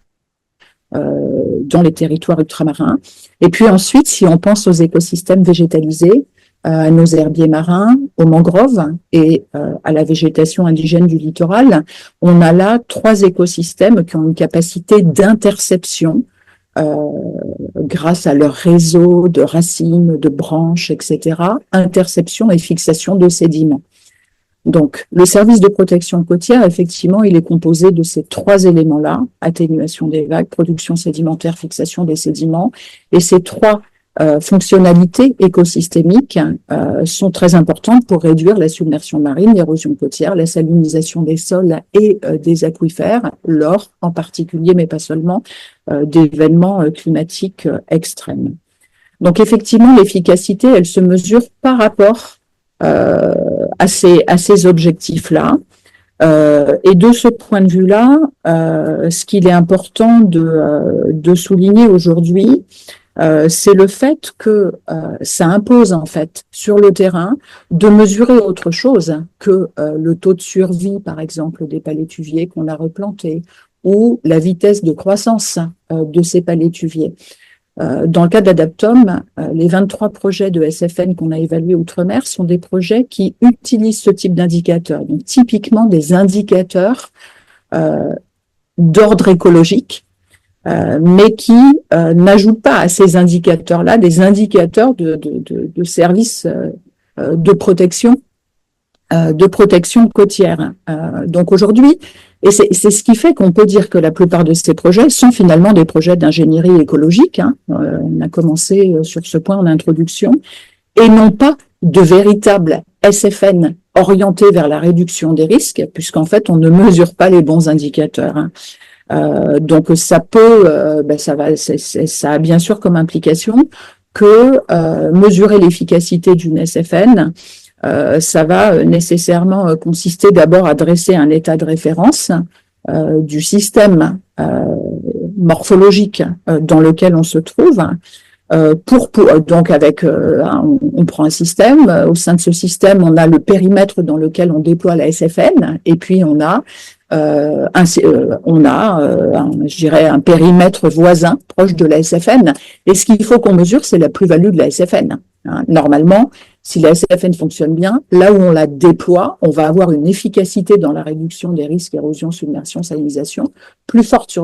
dans les territoires ultramarins. Et puis ensuite, si on pense aux écosystèmes végétalisés, à nos herbiers marins, aux mangroves et à la végétation indigène du littoral, on a là 3 écosystèmes qui ont une capacité d'interception grâce à leur réseau de racines, de branches, etc., interception et fixation de sédiments. Donc, le service de protection côtière, effectivement, il est composé de ces 3 éléments-là, atténuation des vagues, production sédimentaire, fixation des sédiments, et ces 3 fonctionnalités écosystémiques sont très importantes pour réduire la submersion marine, l'érosion côtière, la salinisation des sols et des aquifères, lors en particulier, mais pas seulement, d'événements climatiques extrêmes. Donc, effectivement, l'efficacité, elle se mesure par rapport à ces objectifs-là. Et de ce point de vue-là, ce qu'il est important de souligner aujourd'hui, c'est le fait que ça impose en fait sur le terrain de mesurer autre chose que le taux de survie, par exemple, des palétuviers qu'on a replantés ou la vitesse de croissance de ces palétuviers. Dans le cas d'Adaptom, les 23 projets de SFN qu'on a évalués outre-mer sont des projets qui utilisent ce type d'indicateurs, donc typiquement des indicateurs d'ordre écologique mais qui n'ajoutent pas à ces indicateurs-là des indicateurs de services de protection côtière. Donc aujourd'hui, et c'est ce qui fait qu'on peut dire que la plupart de ces projets sont finalement des projets d'ingénierie écologique. On a commencé sur ce point en introduction, et non pas de véritables SFN orientés vers la réduction des risques, puisqu'en fait on ne mesure pas les bons indicateurs. Donc ça peut, ça a bien sûr comme implication que mesurer l'efficacité d'une SFN, ça va nécessairement consister d'abord à dresser un état de référence du système morphologique dans lequel on se trouve. Donc on prend un système, au sein de ce système on a le périmètre dans lequel on déploie la SFN, et puis on a je dirais un périmètre voisin proche de la SFN, et ce qu'il faut qu'on mesure, c'est la plus-value de la SFN. Normalement, si la SFN fonctionne bien, là où on la déploie, on va avoir une efficacité dans la réduction des risques érosion, submersion, salinisation plus forte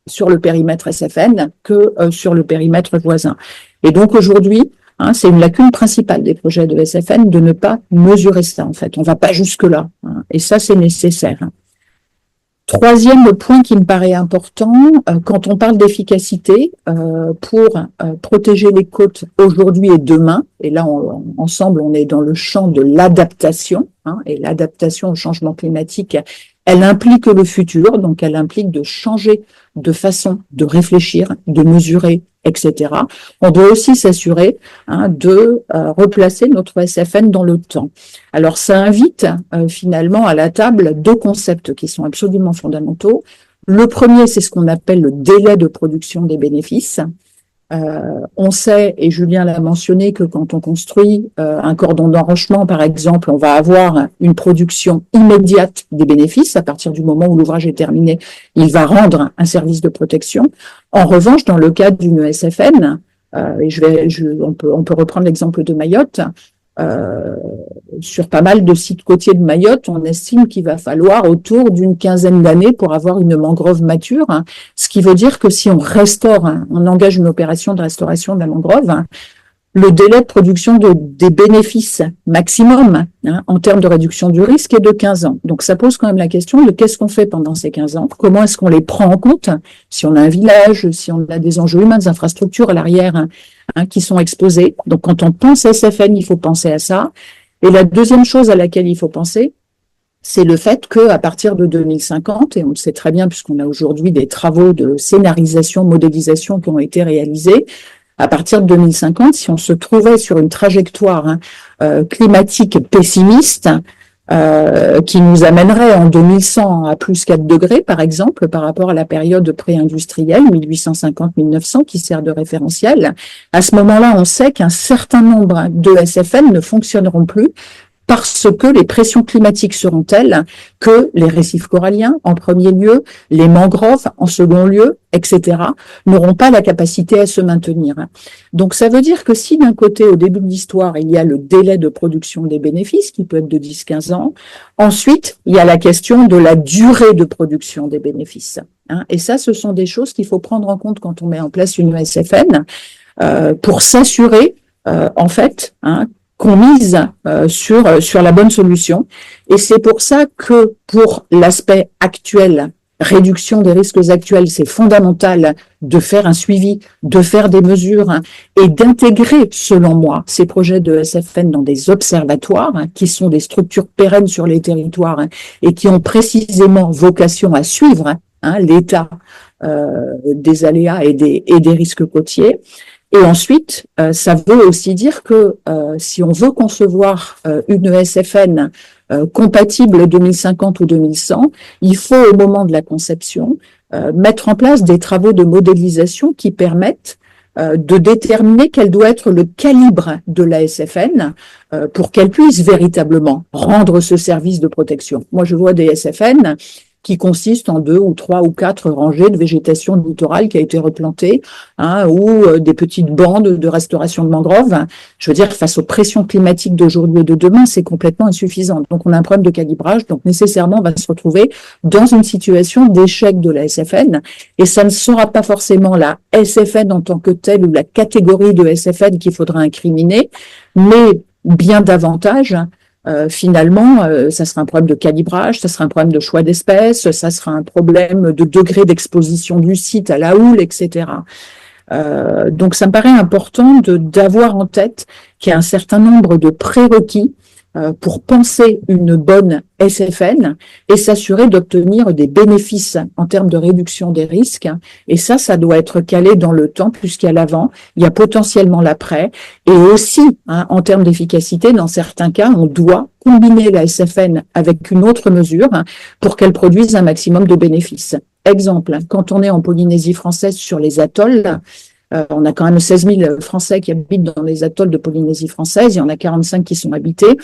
sur le périmètre SFN que sur le périmètre voisin. Et donc aujourd'hui, c'est une lacune principale des projets de SFN de ne pas mesurer ça, en fait. On ne va pas jusque-là, et ça, c'est nécessaire. Troisième point qui me paraît important, quand on parle d'efficacité, pour protéger les côtes aujourd'hui et demain, et là, ensemble, on est dans le champ de l'adaptation, et l'adaptation au changement climatique, elle implique le futur, donc elle implique de changer de façon de réfléchir, de mesurer, etc. On doit aussi s'assurer de replacer notre SFN dans le temps. Alors ça invite finalement à la table deux concepts qui sont absolument fondamentaux. Le premier, c'est ce qu'on appelle le délai de production des bénéfices. On sait, et Julien l'a mentionné, que quand on construit un cordon d'enrochement, par exemple, on va avoir une production immédiate des bénéfices. À partir du moment où l'ouvrage est terminé, il va rendre un service de protection. En revanche, dans le cas d'une SFN, on peut reprendre l'exemple de Mayotte, sur pas mal de sites côtiers de Mayotte, on estime qu'il va falloir autour d'une quinzaine d'années pour avoir une mangrove mature, ce qui veut dire que si on restaure, on engage une opération de restauration de la mangrove, le délai de production des bénéfices maximum en termes de réduction du risque est de 15 ans. Donc ça pose quand même la question de qu'est-ce qu'on fait pendant ces 15 ans, comment est-ce qu'on les prend en compte, si on a un village, si on a des enjeux humains, des infrastructures à l'arrière qui sont exposés. Donc quand on pense SFN, il faut penser à ça. Et la deuxième chose à laquelle il faut penser, c'est le fait qu'à partir de 2050, et on le sait très bien puisqu'on a aujourd'hui des travaux de scénarisation, modélisation qui ont été réalisés, à partir de 2050, si on se trouvait sur une trajectoire climatique pessimiste, qui nous amènerait en 2100 à plus 4 degrés, par exemple, par rapport à la période pré-industrielle, 1850-1900, qui sert de référentiel, à ce moment-là, on sait qu'un certain nombre de SFN ne fonctionneront plus parce que les pressions climatiques seront telles que les récifs coralliens, en premier lieu, les mangroves, en second lieu, etc., n'auront pas la capacité à se maintenir. Donc, ça veut dire que si d'un côté, au début de l'histoire, il y a le délai de production des bénéfices, qui peut être de 10-15 ans, ensuite, il y a la question de la durée de production des bénéfices. Et ça, ce sont des choses qu'il faut prendre en compte quand on met en place une SFN, pour s'assurer, en fait, qu'on mise sur la bonne solution. Et c'est pour ça que pour l'aspect actuel, réduction des risques actuels, c'est fondamental de faire un suivi, de faire des mesures et d'intégrer, selon moi, ces projets de SFN dans des observatoires qui sont des structures pérennes sur les territoires et qui ont précisément vocation à suivre l'état des aléas et des risques côtiers. Et ensuite, ça veut aussi dire que si on veut concevoir une SFN compatible 2050 ou 2100, il faut au moment de la conception mettre en place des travaux de modélisation qui permettent de déterminer quel doit être le calibre de la SFN pour qu'elle puisse véritablement rendre ce service de protection. Moi, je vois des SFN qui consiste en 2 ou 3 ou 4 rangées de végétation littorale qui a été replantée, ou des petites bandes de restauration de mangroves. Je veux dire, face aux pressions climatiques d'aujourd'hui et de demain, c'est complètement insuffisant. Donc, on a un problème de calibrage. Donc, nécessairement, on va se retrouver dans une situation d'échec de la SFN. Et ça ne sera pas forcément la SFN en tant que telle ou la catégorie de SFN qu'il faudra incriminer, mais bien davantage, finalement, ça sera un problème de calibrage, ça sera un problème de choix d'espèces, ça sera un problème de degré d'exposition du site à la houle, etc. Donc, ça me paraît important d'avoir en tête qu'il y a un certain nombre de prérequis pour penser une bonne SFN et s'assurer d'obtenir des bénéfices en termes de réduction des risques. Et ça doit être calé dans le temps, puisqu'il y a l'avant, il y a potentiellement l'après. Et aussi, en termes d'efficacité, dans certains cas, on doit combiner la SFN avec une autre mesure pour qu'elle produise un maximum de bénéfices. Exemple, quand on est en Polynésie française sur les atolls, on a quand même 16 000 Français qui habitent dans les atolls de Polynésie française, il y en a 45 qui sont habités.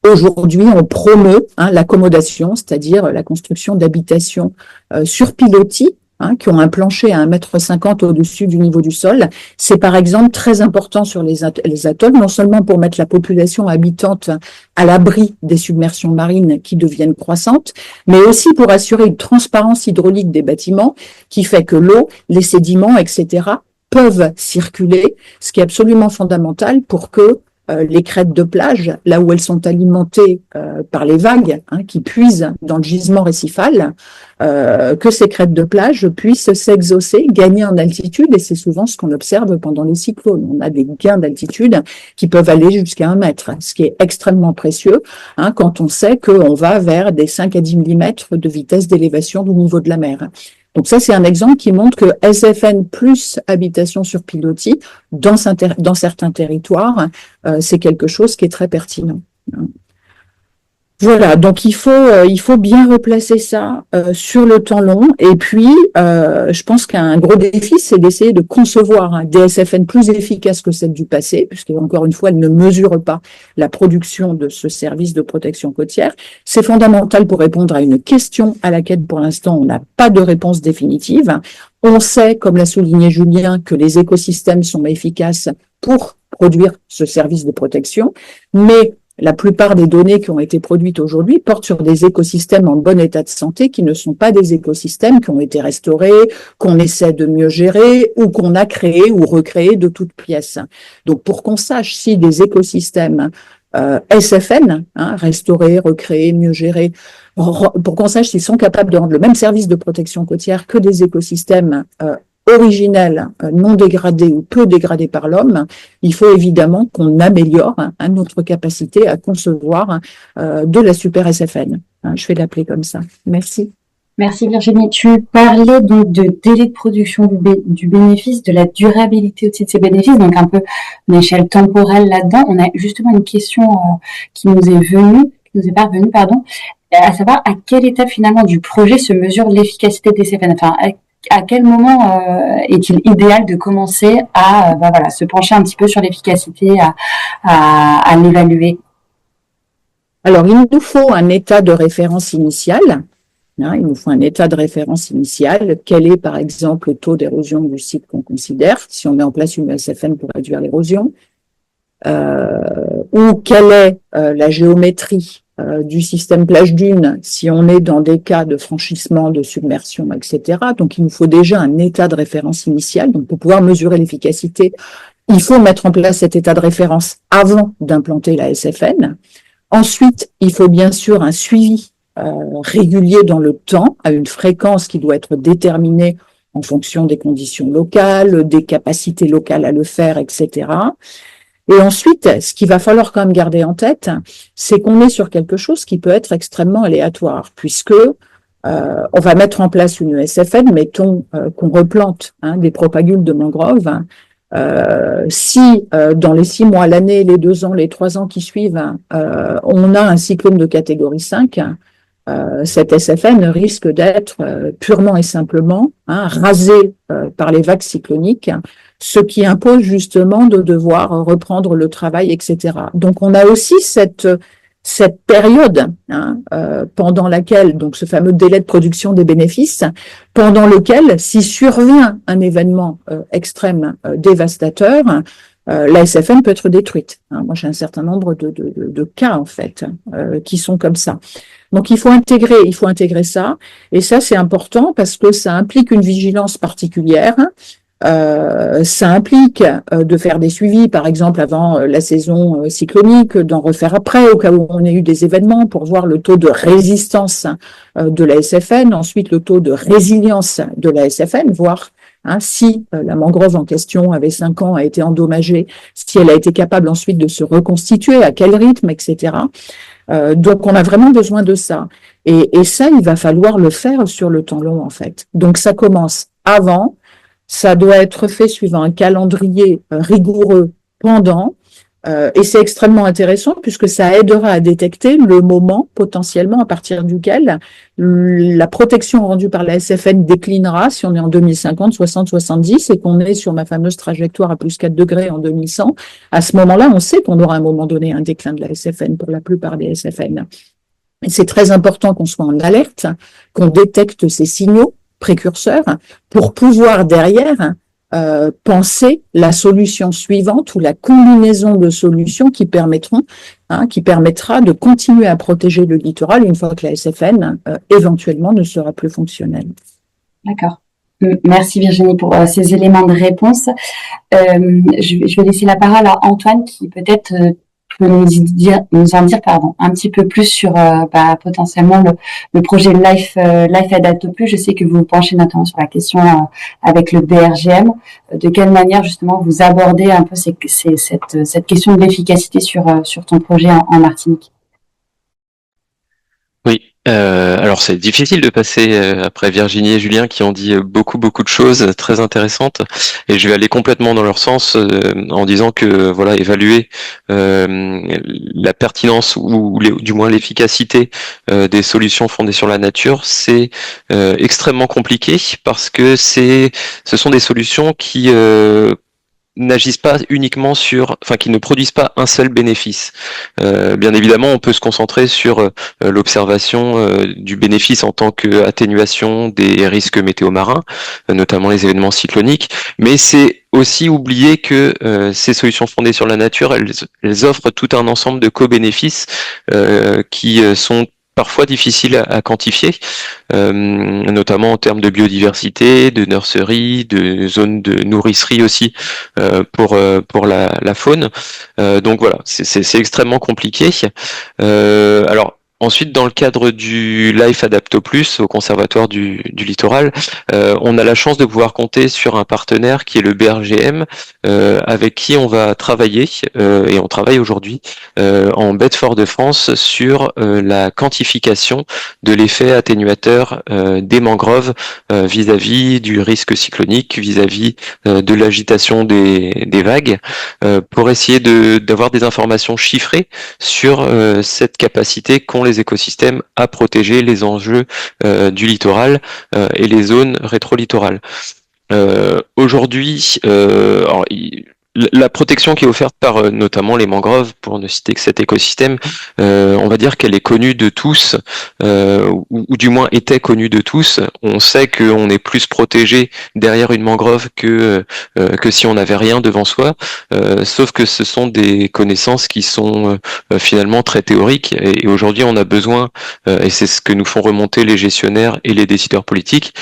Aujourd'hui, on promeut l'accommodation, c'est-à-dire la construction d'habitations sur pilotis, qui ont un plancher à 1,50 m au-dessus du niveau du sol. C'est par exemple très important sur les atolls, non seulement pour mettre la population habitante à l'abri des submersions marines qui deviennent croissantes, mais aussi pour assurer une transparence hydraulique des bâtiments qui fait que l'eau, les sédiments, etc., peuvent circuler, ce qui est absolument fondamental pour que les crêtes de plage, là où elles sont alimentées par les vagues qui puisent dans le gisement récifal, que ces crêtes de plage puissent s'exaucer, gagner en altitude, et c'est souvent ce qu'on observe pendant les cyclones. On a des gains d'altitude qui peuvent aller jusqu'à 1 mètre, ce qui est extrêmement précieux quand on sait qu'on va vers des 5 à 10 mm de vitesse d'élévation du niveau de la mer. Donc ça, c'est un exemple qui montre que SFN plus habitation sur pilotis dans certains territoires, c'est quelque chose qui est très pertinent. Voilà, donc il faut bien replacer ça sur le temps long. Et puis, je pense qu'un gros défi, c'est d'essayer de concevoir des SFN plus efficaces que celles du passé, puisque encore une fois, elles ne mesurent pas la production de ce service de protection côtière. C'est fondamental pour répondre à une question à laquelle, pour l'instant, on n'a pas de réponse définitive. On sait, comme l'a souligné Julien, que les écosystèmes sont efficaces pour produire ce service de protection, mais la plupart des données qui ont été produites aujourd'hui portent sur des écosystèmes en bon état de santé qui ne sont pas des écosystèmes qui ont été restaurés, qu'on essaie de mieux gérer ou qu'on a créés ou recréés de toutes pièces. Donc, pour qu'on sache si des écosystèmes SFN, restaurés, recréés, mieux gérés, pour qu'on sache s'ils sont capables de rendre le même service de protection côtière que des écosystèmes originels, non dégradés ou peu dégradés par l'homme, il faut évidemment qu'on améliore notre capacité à concevoir de la super SFN. Je vais l'appeler comme ça. Merci. Merci Virginie. Tu parlais donc de délai de production du bénéfice, de la durabilité aussi de ces bénéfices, donc un peu une échelle temporelle là-dedans. On a justement une question qui nous est parvenue, à savoir à quelle étape finalement du projet se mesure l'efficacité des SFN. Enfin, à quel moment est-il idéal de commencer à se pencher un petit peu sur l'efficacité, à l'évaluer? Alors, il nous faut un état de référence initial. Il nous faut un état de référence initial. Quel est, par exemple, le taux d'érosion du site qu'on considère, si on met en place une SFN pour réduire l'érosion, ou quelle est la géométrie du système plage dune si on est dans des cas de franchissement, de submersion, etc. Donc, il nous faut déjà un état de référence initial. Donc, pour pouvoir mesurer l'efficacité, il faut mettre en place cet état de référence avant d'implanter la SFN. Ensuite, il faut bien sûr un suivi régulier dans le temps, à une fréquence qui doit être déterminée en fonction des conditions locales, des capacités locales à le faire, etc. Et ensuite, ce qu'il va falloir quand même garder en tête, c'est qu'on est sur quelque chose qui peut être extrêmement aléatoire, puisque on va mettre en place une SFN, mettons qu'on replante des propagules de mangroves. Si dans les 6 mois, l'année, les 2 ans, les 3 ans qui suivent, on a un cyclone de catégorie 5, cette SFN risque d'être purement et simplement rasée par les vagues cycloniques, ce qui impose justement de devoir reprendre le travail, etc. Donc on a aussi cette cette période pendant laquelle, donc ce fameux délai de production des bénéfices, pendant lequel, si survient un événement extrême dévastateur, la SFN peut être détruite. Moi, j'ai un certain nombre de cas, en fait, qui sont comme ça. Donc, il faut intégrer ça. Et ça, c'est important parce que ça implique une vigilance particulière. Ça implique de faire des suivis, par exemple, avant la saison cyclonique, d'en refaire après, au cas où on ait eu des événements, pour voir le taux de résistance de la SFN, ensuite le taux de résilience de la SFN, voir si la mangrove en question avait 5 ans, a été endommagée, si elle a été capable ensuite de se reconstituer, à quel rythme, etc. Donc, on a vraiment besoin de ça. Et ça, il va falloir le faire sur le temps long, en fait. Donc, ça commence avant. Ça doit être fait suivant un calendrier rigoureux pendant, et c'est extrêmement intéressant puisque ça aidera à détecter le moment potentiellement à partir duquel la protection rendue par la SFN déclinera si on est en 2050, 60, 70 et qu'on est sur ma fameuse trajectoire à plus 4 degrés en 2100. À ce moment-là, on sait qu'on aura à un moment donné un déclin de la SFN pour la plupart des SFN. Et c'est très important qu'on soit en alerte, qu'on détecte ces signaux précurseurs pour pouvoir derrière penser la solution suivante ou la combinaison de solutions qui permettra de continuer à protéger le littoral une fois que la SFN éventuellement ne sera plus fonctionnelle. D'accord. Merci Virginie pour ces éléments de réponse. Je vais laisser la parole à Antoine qui peut-être peut nous en dire un petit peu plus sur potentiellement le projet Life Adapt Plus. Je sais que vous vous penchez notamment sur la question avec le BRGM. De quelle manière justement vous abordez un peu cette question de l'efficacité sur ton projet en Martinique? Oui, alors c'est difficile de passer après Virginie et Julien qui ont dit beaucoup de choses très intéressantes et je vais aller complètement dans leur sens en disant que voilà, évaluer la pertinence ou du moins l'efficacité des solutions fondées sur la nature, c'est extrêmement compliqué parce que ce sont des solutions qui n'agissent pas uniquement qui ne produisent pas un seul bénéfice. Bien évidemment, on peut se concentrer sur l'observation du bénéfice en tant qu'atténuation des risques météo marins, notamment les événements cycloniques, mais c'est aussi oublier que ces solutions fondées sur la nature, elles offrent tout un ensemble de co-bénéfices qui sont parfois difficiles à quantifier, notamment en termes de biodiversité, de nurserie, de zones de nourricerie aussi pour la faune. Donc voilà, c'est extrêmement compliqué. Alors ensuite, dans le cadre du Life Adapto Plus au Conservatoire du Littoral, on a la chance de pouvoir compter sur un partenaire qui est le BRGM, avec qui on va travailler, et on travaille aujourd'hui en baie de Fort-de-France sur la quantification de l'effet atténuateur des mangroves vis-à-vis du risque cyclonique, vis-à-vis de l'agitation des vagues, pour essayer d'avoir des informations chiffrées sur cette capacité qu'ont les écosystèmes à protéger les enjeux du littoral et les zones rétro-littorales. Aujourd'hui, la protection qui est offerte par notamment les mangroves, pour ne citer que cet écosystème, on va dire qu'elle est connue de tous, ou du moins était connue de tous. On sait qu'on est plus protégé derrière une mangrove que si on n'avait rien devant soi, sauf que ce sont des connaissances qui sont finalement très théoriques. Et aujourd'hui, on a besoin, et c'est ce que nous font remonter les gestionnaires et les décideurs politiques,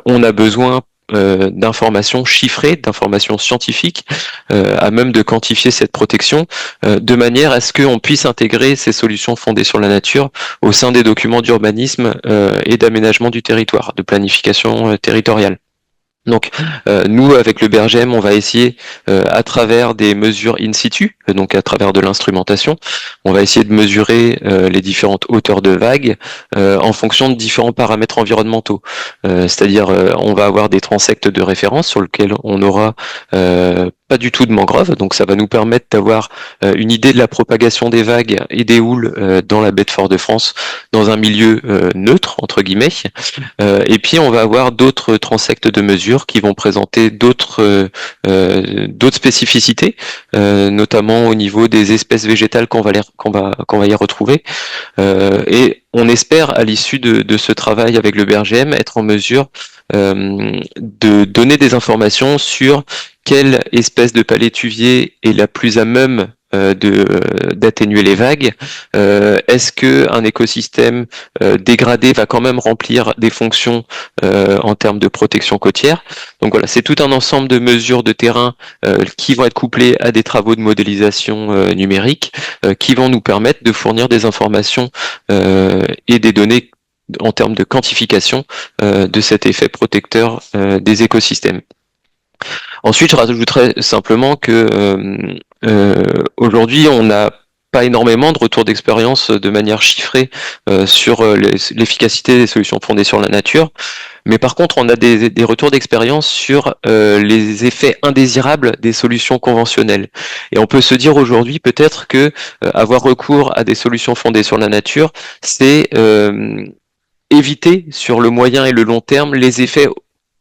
on a besoin d'informations chiffrées, d'informations scientifiques, à même de quantifier cette protection, de manière à ce qu'on puisse intégrer ces solutions fondées sur la nature au sein des documents d'urbanisme et d'aménagement du territoire, de planification territoriale. Donc, nous, avec le BRGM, on va essayer, à travers des mesures in situ, donc à travers de l'instrumentation, on va essayer de mesurer les différentes hauteurs de vagues en fonction de différents paramètres environnementaux. C'est-à-dire, on va avoir des transects de référence sur lesquels on aura pas du tout de mangrove, donc ça va nous permettre d'avoir une idée de la propagation des vagues et des houles dans la baie de Fort-de-France dans un milieu neutre, entre guillemets. Et puis on va avoir d'autres transects de mesure qui vont présenter d'autres spécificités, notamment au niveau des espèces végétales qu'on va y retrouver. Et on espère, à l'issue de ce travail avec le BRGM, être en mesure de donner des informations sur quelle espèce de palétuvier est la plus à même d'atténuer les vagues. Est-ce que un écosystème dégradé va quand même remplir des fonctions en termes de protection côtière? Donc voilà, c'est tout un ensemble de mesures de terrain qui vont être couplées à des travaux de modélisation numérique qui vont nous permettre de fournir des informations et des données en termes de quantification de cet effet protecteur des écosystèmes. Ensuite, je rajouterais simplement que aujourd'hui, on n'a pas énormément de retours d'expérience de manière chiffrée sur l'efficacité des solutions fondées sur la nature. Mais par contre, on a des retours d'expérience sur les effets indésirables des solutions conventionnelles. Et on peut se dire aujourd'hui peut-être que avoir recours à des solutions fondées sur la nature, c'est éviter sur le moyen et le long terme les effets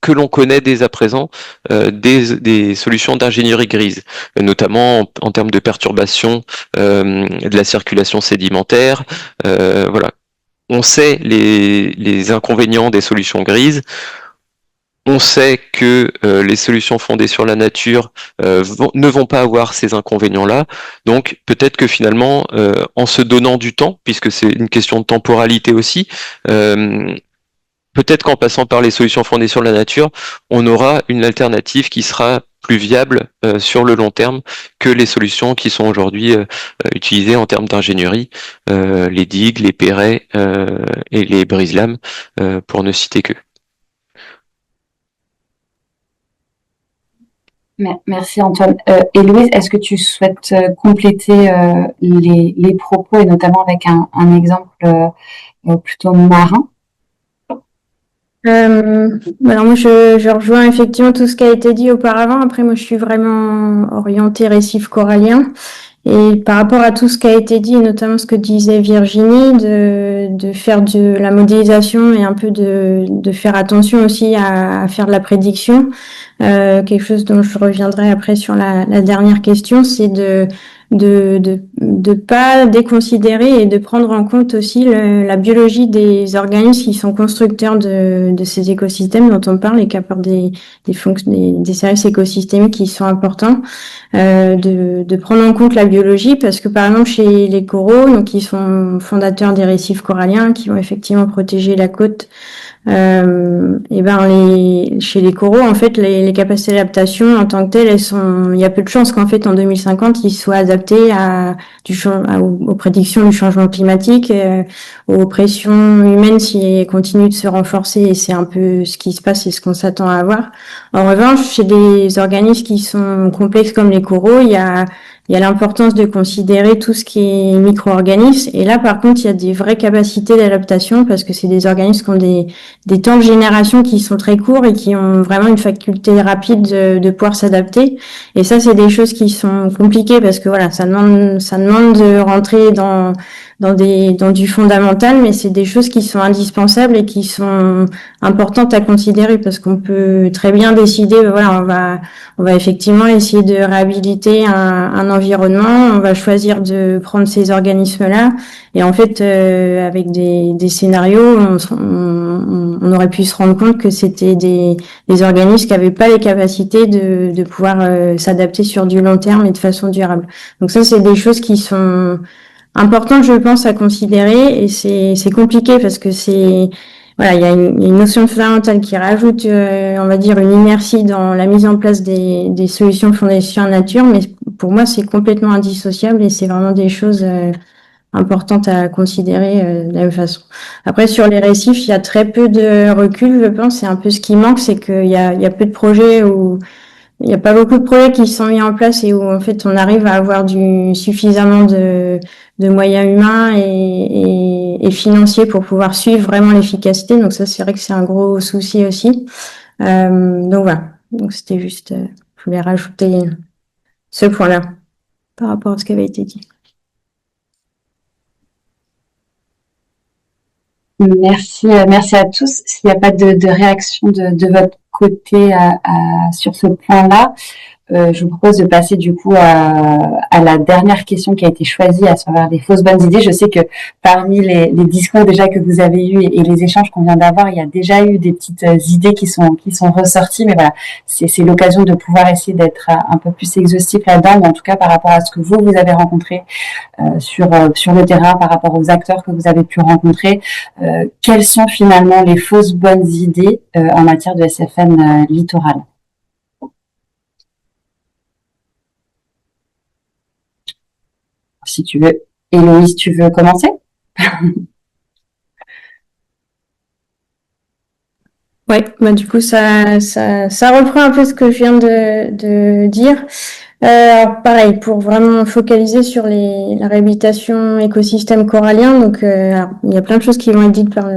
que l'on connaît dès à présent des solutions d'ingénierie grise, notamment en termes de perturbation de la circulation sédimentaire. Voilà. On sait les inconvénients des solutions grises. On sait que les solutions fondées sur la nature ne vont pas avoir ces inconvénients-là. Donc peut-être que finalement, en se donnant du temps, puisque c'est une question de temporalité aussi, peut-être qu'en passant par les solutions fondées sur la nature, on aura une alternative qui sera plus viable sur le long terme que les solutions qui sont aujourd'hui utilisées en termes d'ingénierie, les digues, les pérets et les brise-lames, pour ne citer que. Merci Antoine. Héloïse, est-ce que tu souhaites compléter les propos et notamment avec un exemple plutôt marin? Alors moi je rejoins effectivement tout ce qui a été dit auparavant. Après moi je suis vraiment orientée récif corallien et par rapport à tout ce qui a été dit et notamment ce que disait Virginie de faire de la modélisation et un peu de faire attention aussi à faire de la prédiction. Quelque chose dont je reviendrai après sur la dernière question, c'est de pas déconsidérer et de prendre en compte aussi la biologie des organismes qui sont constructeurs de ces écosystèmes dont on parle et qui apportent des services écosystémiques qui sont importants, de prendre en compte la biologie parce que par exemple chez les coraux, donc qui sont fondateurs des récifs coralliens qui vont effectivement protéger la côte, et chez les coraux en fait les capacités d'adaptation en tant que telles il y a peu de chances qu'en fait en 2050 ils soient adaptés aux prédictions du changement climatique, aux pressions humaines si elles continuent de se renforcer et c'est un peu ce qui se passe et ce qu'on s'attend à avoir. En revanche, chez des organismes qui sont complexes comme les coraux, il y a l'importance de considérer tout ce qui est micro-organismes. Et là, par contre, il y a des vraies capacités d'adaptation parce que c'est des organismes qui ont des temps de génération qui sont très courts et qui ont vraiment une faculté rapide de pouvoir s'adapter. Et ça, c'est des choses qui sont compliquées parce que voilà, ça demande de rentrer dans du fondamental, mais c'est des choses qui sont indispensables et qui sont importantes à considérer parce qu'on peut très bien décider, voilà, on va effectivement essayer de réhabiliter un environnement, on va choisir de prendre ces organismes-là et en fait, avec des scénarios, on aurait pu se rendre compte que c'était des organismes qui n'avaient pas les capacités de pouvoir s'adapter sur du long terme et de façon durable. Donc ça, c'est des choses qui sont importantes, je pense, à considérer et c'est compliqué parce que voilà, il y a une notion fondamentale qui rajoute, on va dire, une inertie dans la mise en place des solutions fondées sur la nature, mais pour moi, c'est complètement indissociable et c'est vraiment des choses importantes à considérer de la même façon. Après, sur les récifs, il y a très peu de recul, je pense. C'est un peu ce qui manque, c'est qu'il y a peu de projets où il n'y a pas beaucoup de projets qui sont mis en place et où en fait on arrive à avoir suffisamment de moyens humains et financiers pour pouvoir suivre vraiment l'efficacité. Donc ça, c'est vrai que c'est un gros souci aussi. Donc voilà. Donc c'était juste, je voulais rajouter ce point-là par rapport à ce qui avait été dit. Merci à tous. S'il n'y a pas de réaction de votre côté sur ce point-là, je vous propose de passer du coup à la dernière question qui a été choisie, à savoir les fausses bonnes idées. Je sais que parmi les discours déjà que vous avez eus et les échanges qu'on vient d'avoir, il y a déjà eu des petites idées qui sont ressorties, mais voilà, c'est l'occasion de pouvoir essayer d'être un peu plus exhaustif là-dedans, mais en tout cas par rapport à ce que vous avez rencontré sur le terrain, par rapport aux acteurs que vous avez pu rencontrer, quelles sont finalement les fausses bonnes idées en matière de SFN littoral? Si tu veux. Héloïse, tu veux commencer? Oui, bah du coup ça reprend un peu ce que je viens de dire. Alors pareil, pour vraiment focaliser sur la réhabilitation écosystème corallien, donc alors, il y a plein de choses qui vont être dites par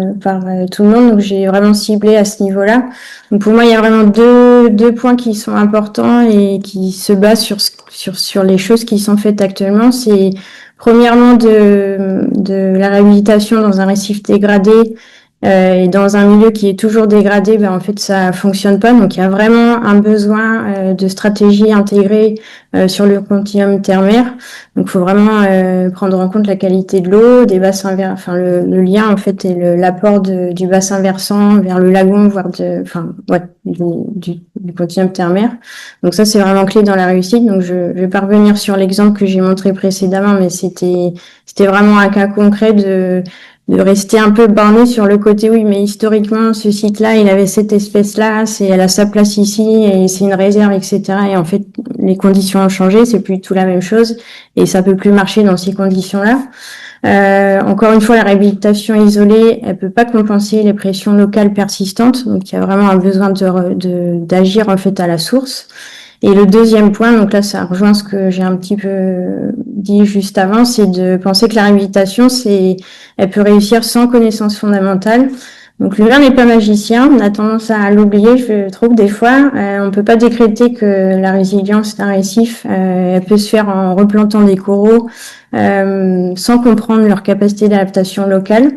tout le monde, donc j'ai vraiment ciblé à ce niveau-là. Donc pour moi, il y a vraiment deux points qui sont importants et qui se basent sur les choses qui sont faites actuellement. C'est premièrement de la réhabilitation dans un récif dégradé. Et dans un milieu qui est toujours dégradé, ben en fait ça fonctionne pas. Donc il y a vraiment un besoin de stratégie intégrée sur le continuum terre-mer. Donc il faut vraiment prendre en compte la qualité de l'eau, des bassins enfin le lien en fait et l'apport du bassin versant vers le lagon, voire du continuum terre-mer. Donc ça c'est vraiment clé dans la réussite. Donc je vais pas revenir sur l'exemple que j'ai montré précédemment, mais c'était vraiment un cas concret de rester un peu borné sur le côté, oui, mais historiquement, ce site-là, il avait cette espèce-là, elle a sa place ici, et c'est une réserve, etc. Et en fait, les conditions ont changé, c'est plus tout la même chose, et ça peut plus marcher dans ces conditions-là. Encore une fois, la réhabilitation isolée, elle peut pas compenser les pressions locales persistantes, donc il y a vraiment un besoin d'agir en fait à la source. Et le deuxième point, donc là, ça rejoint ce que j'ai un petit peu dit juste avant, c'est de penser que la réhabilitation, elle peut réussir sans connaissance fondamentale. Donc l'humain n'est pas magicien, on a tendance à l'oublier, je trouve des fois. On peut pas décréter que la résilience d'un récif, elle peut se faire en replantant des coraux, sans comprendre leur capacité d'adaptation locale.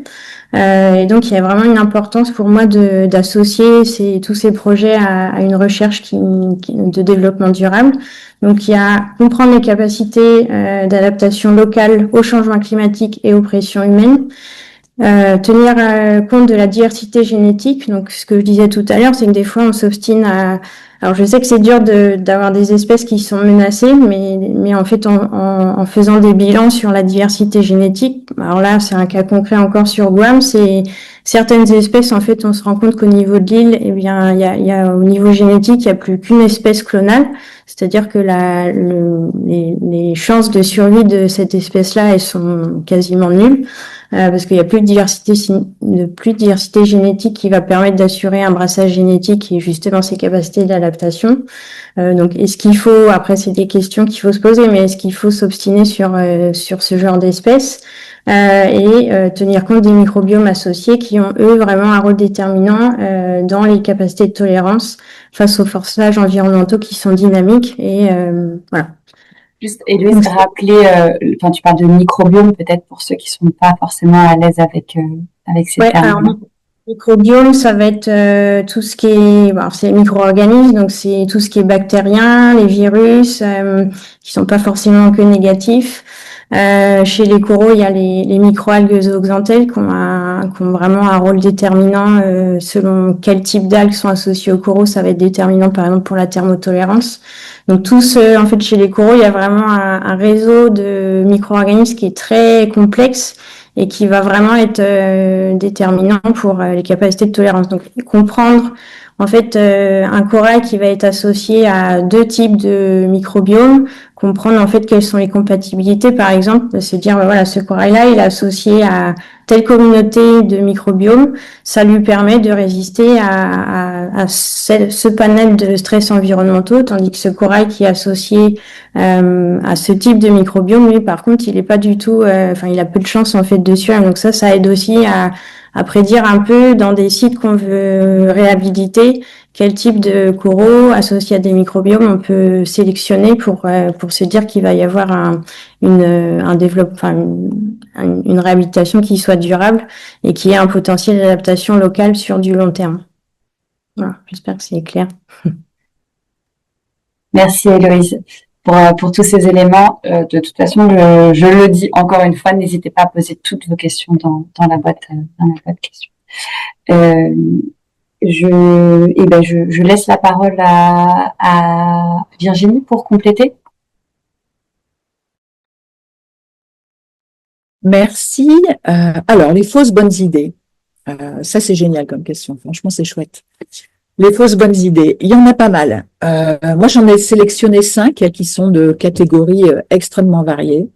Et donc il y a vraiment une importance pour moi d'associer tous ces projets à une recherche de développement durable. Donc il y a comprendre les capacités d'adaptation locale au changement climatique et aux pressions humaines. Tenir compte de la diversité génétique. Donc, ce que je disais tout à l'heure, c'est que des fois, on s'obstine à... Alors, je sais que c'est dur d'avoir des espèces qui sont menacées, mais en fait, en faisant des bilans sur la diversité génétique, alors là, c'est un cas concret encore sur Guam, c'est certaines espèces, en fait, on se rend compte qu'au niveau de l'île, eh bien, il y a au niveau génétique, il n'y a plus qu'une espèce clonale. C'est-à-dire que les chances de survie de cette espèce-là, elles sont quasiment nulles. Parce qu'il y a plus de diversité génétique qui va permettre d'assurer un brassage génétique et justement ses capacités d'adaptation. Donc, est-ce qu'il faut, après c'est des questions qu'il faut se poser, mais est-ce qu'il faut s'obstiner sur ce genre d'espèces et tenir compte des microbiomes associés qui ont eux vraiment un rôle déterminant dans les capacités de tolérance face aux forçages environnementaux qui sont dynamiques et voilà. Juste, Héloïse, rappeler, tu parles de microbiome, peut-être pour ceux qui sont pas forcément à l'aise avec ces termes. Alors, microbiome, ça va être tout ce qui est, c'est les micro-organismes, donc c'est tout ce qui est bactérien, les virus, qui sont pas forcément que négatifs. Chez les coraux, il y a les microalgues zooxanthelles qui ont vraiment un rôle déterminant selon quel type d'algues sont associées aux coraux. Ça va être déterminant, par exemple, pour la thermotolérance. Donc en fait, chez les coraux, il y a vraiment un réseau de micro-organismes qui est très complexe et qui va vraiment être déterminant pour les capacités de tolérance. Donc, comprendre en fait un corail qui va être associé à deux types de microbiomes, comprendre en fait quelles sont les compatibilités, par exemple, de se dire voilà, ce corail-là, il est associé à telle communauté de microbiomes, ça lui permet de résister à ce panel de stress environnementaux, tandis que ce corail qui est associé à ce type de microbiome, lui, par contre, il est pas du tout, il a peu de chance en fait de survivre. Donc ça aide aussi à prédire un peu dans des sites qu'on veut réhabiliter quel type de coraux associés à des microbiomes on peut sélectionner pour se dire qu'il va y avoir un développement, enfin, une réhabilitation qui soit durable et qui ait un potentiel d'adaptation locale sur du long terme. Voilà, j'espère que c'est clair. Merci Héloïse pour tous ces éléments. De toute façon, je le dis encore une fois, n'hésitez pas à poser toutes vos questions dans la boîte questions. Je laisse la parole à Virginie pour compléter. Merci. Alors, les fausses bonnes idées. Ça, c'est génial comme question. Franchement, c'est chouette. Les fausses bonnes idées, il y en a pas mal. Moi, j'en ai sélectionné 5 qui sont de catégories extrêmement variées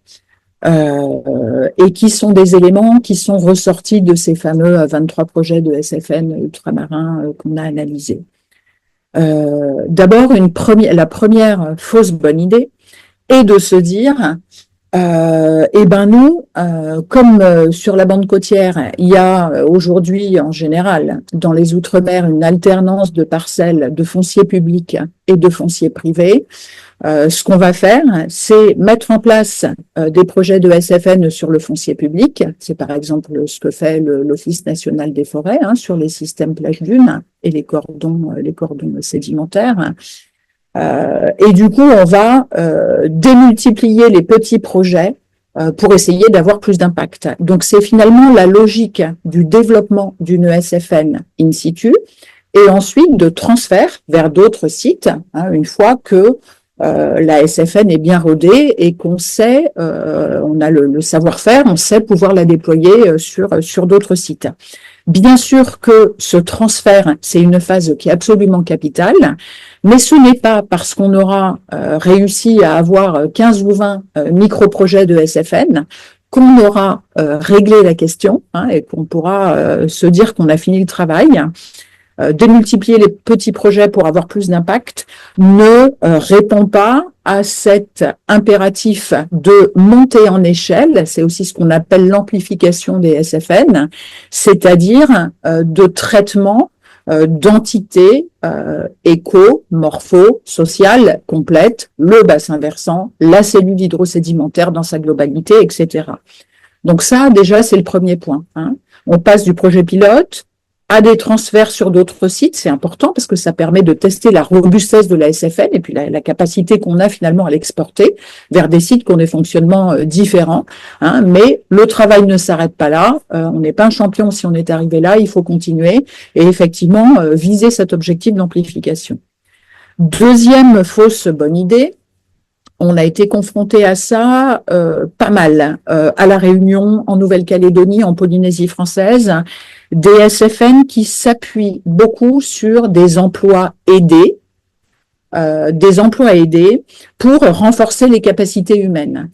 et qui sont des éléments qui sont ressortis de ces fameux 23 projets de SFN ultramarins qu'on a analysés. D'abord, la première fausse bonne idée est de se dire nous, comme sur la bande côtière, il y a aujourd'hui en général dans les Outre-mer une alternance de parcelles de foncier public et de foncier privé. Ce qu'on va faire, c'est mettre en place des projets de SFN sur le foncier public. C'est par exemple ce que fait l'Office national des forêts sur les systèmes plage-dunes et les cordons sédimentaires. Et du coup, on va démultiplier les petits projets pour essayer d'avoir plus d'impact. Donc, c'est finalement la logique du développement d'une SFN in situ et ensuite de transfert vers d'autres sites, une fois que la SFN est bien rodée et qu'on sait, on a le savoir-faire, on sait pouvoir la déployer sur d'autres sites. Bien sûr que ce transfert, c'est une phase qui est absolument capitale, mais ce n'est pas parce qu'on aura réussi à avoir 15 ou 20 micro-projets de SFN qu'on aura réglé la question et qu'on pourra se dire qu'on a fini le travail. Démultiplier les petits projets pour avoir plus d'impact ne répond pas à cet impératif de monter en échelle. C'est aussi ce qu'on appelle l'amplification des SFN, c'est-à-dire de traitement d'entités éco, morpho, sociales complètes, le bassin versant, la cellule hydrosédimentaire dans sa globalité, etc. Donc ça, déjà, c'est le premier point. On passe du projet pilote à des transferts sur d'autres sites, c'est important parce que ça permet de tester la robustesse de la SFN et puis la capacité qu'on a finalement à l'exporter vers des sites qui ont des fonctionnements différents. Mais le travail ne s'arrête pas là. On n'est pas un champion si on est arrivé là, il faut continuer et effectivement viser cet objectif d'amplification. Deuxième fausse bonne idée, on a été confronté à ça pas mal à La Réunion, en Nouvelle-Calédonie, en Polynésie française, des SFN qui s'appuient beaucoup sur des emplois aidés pour renforcer les capacités humaines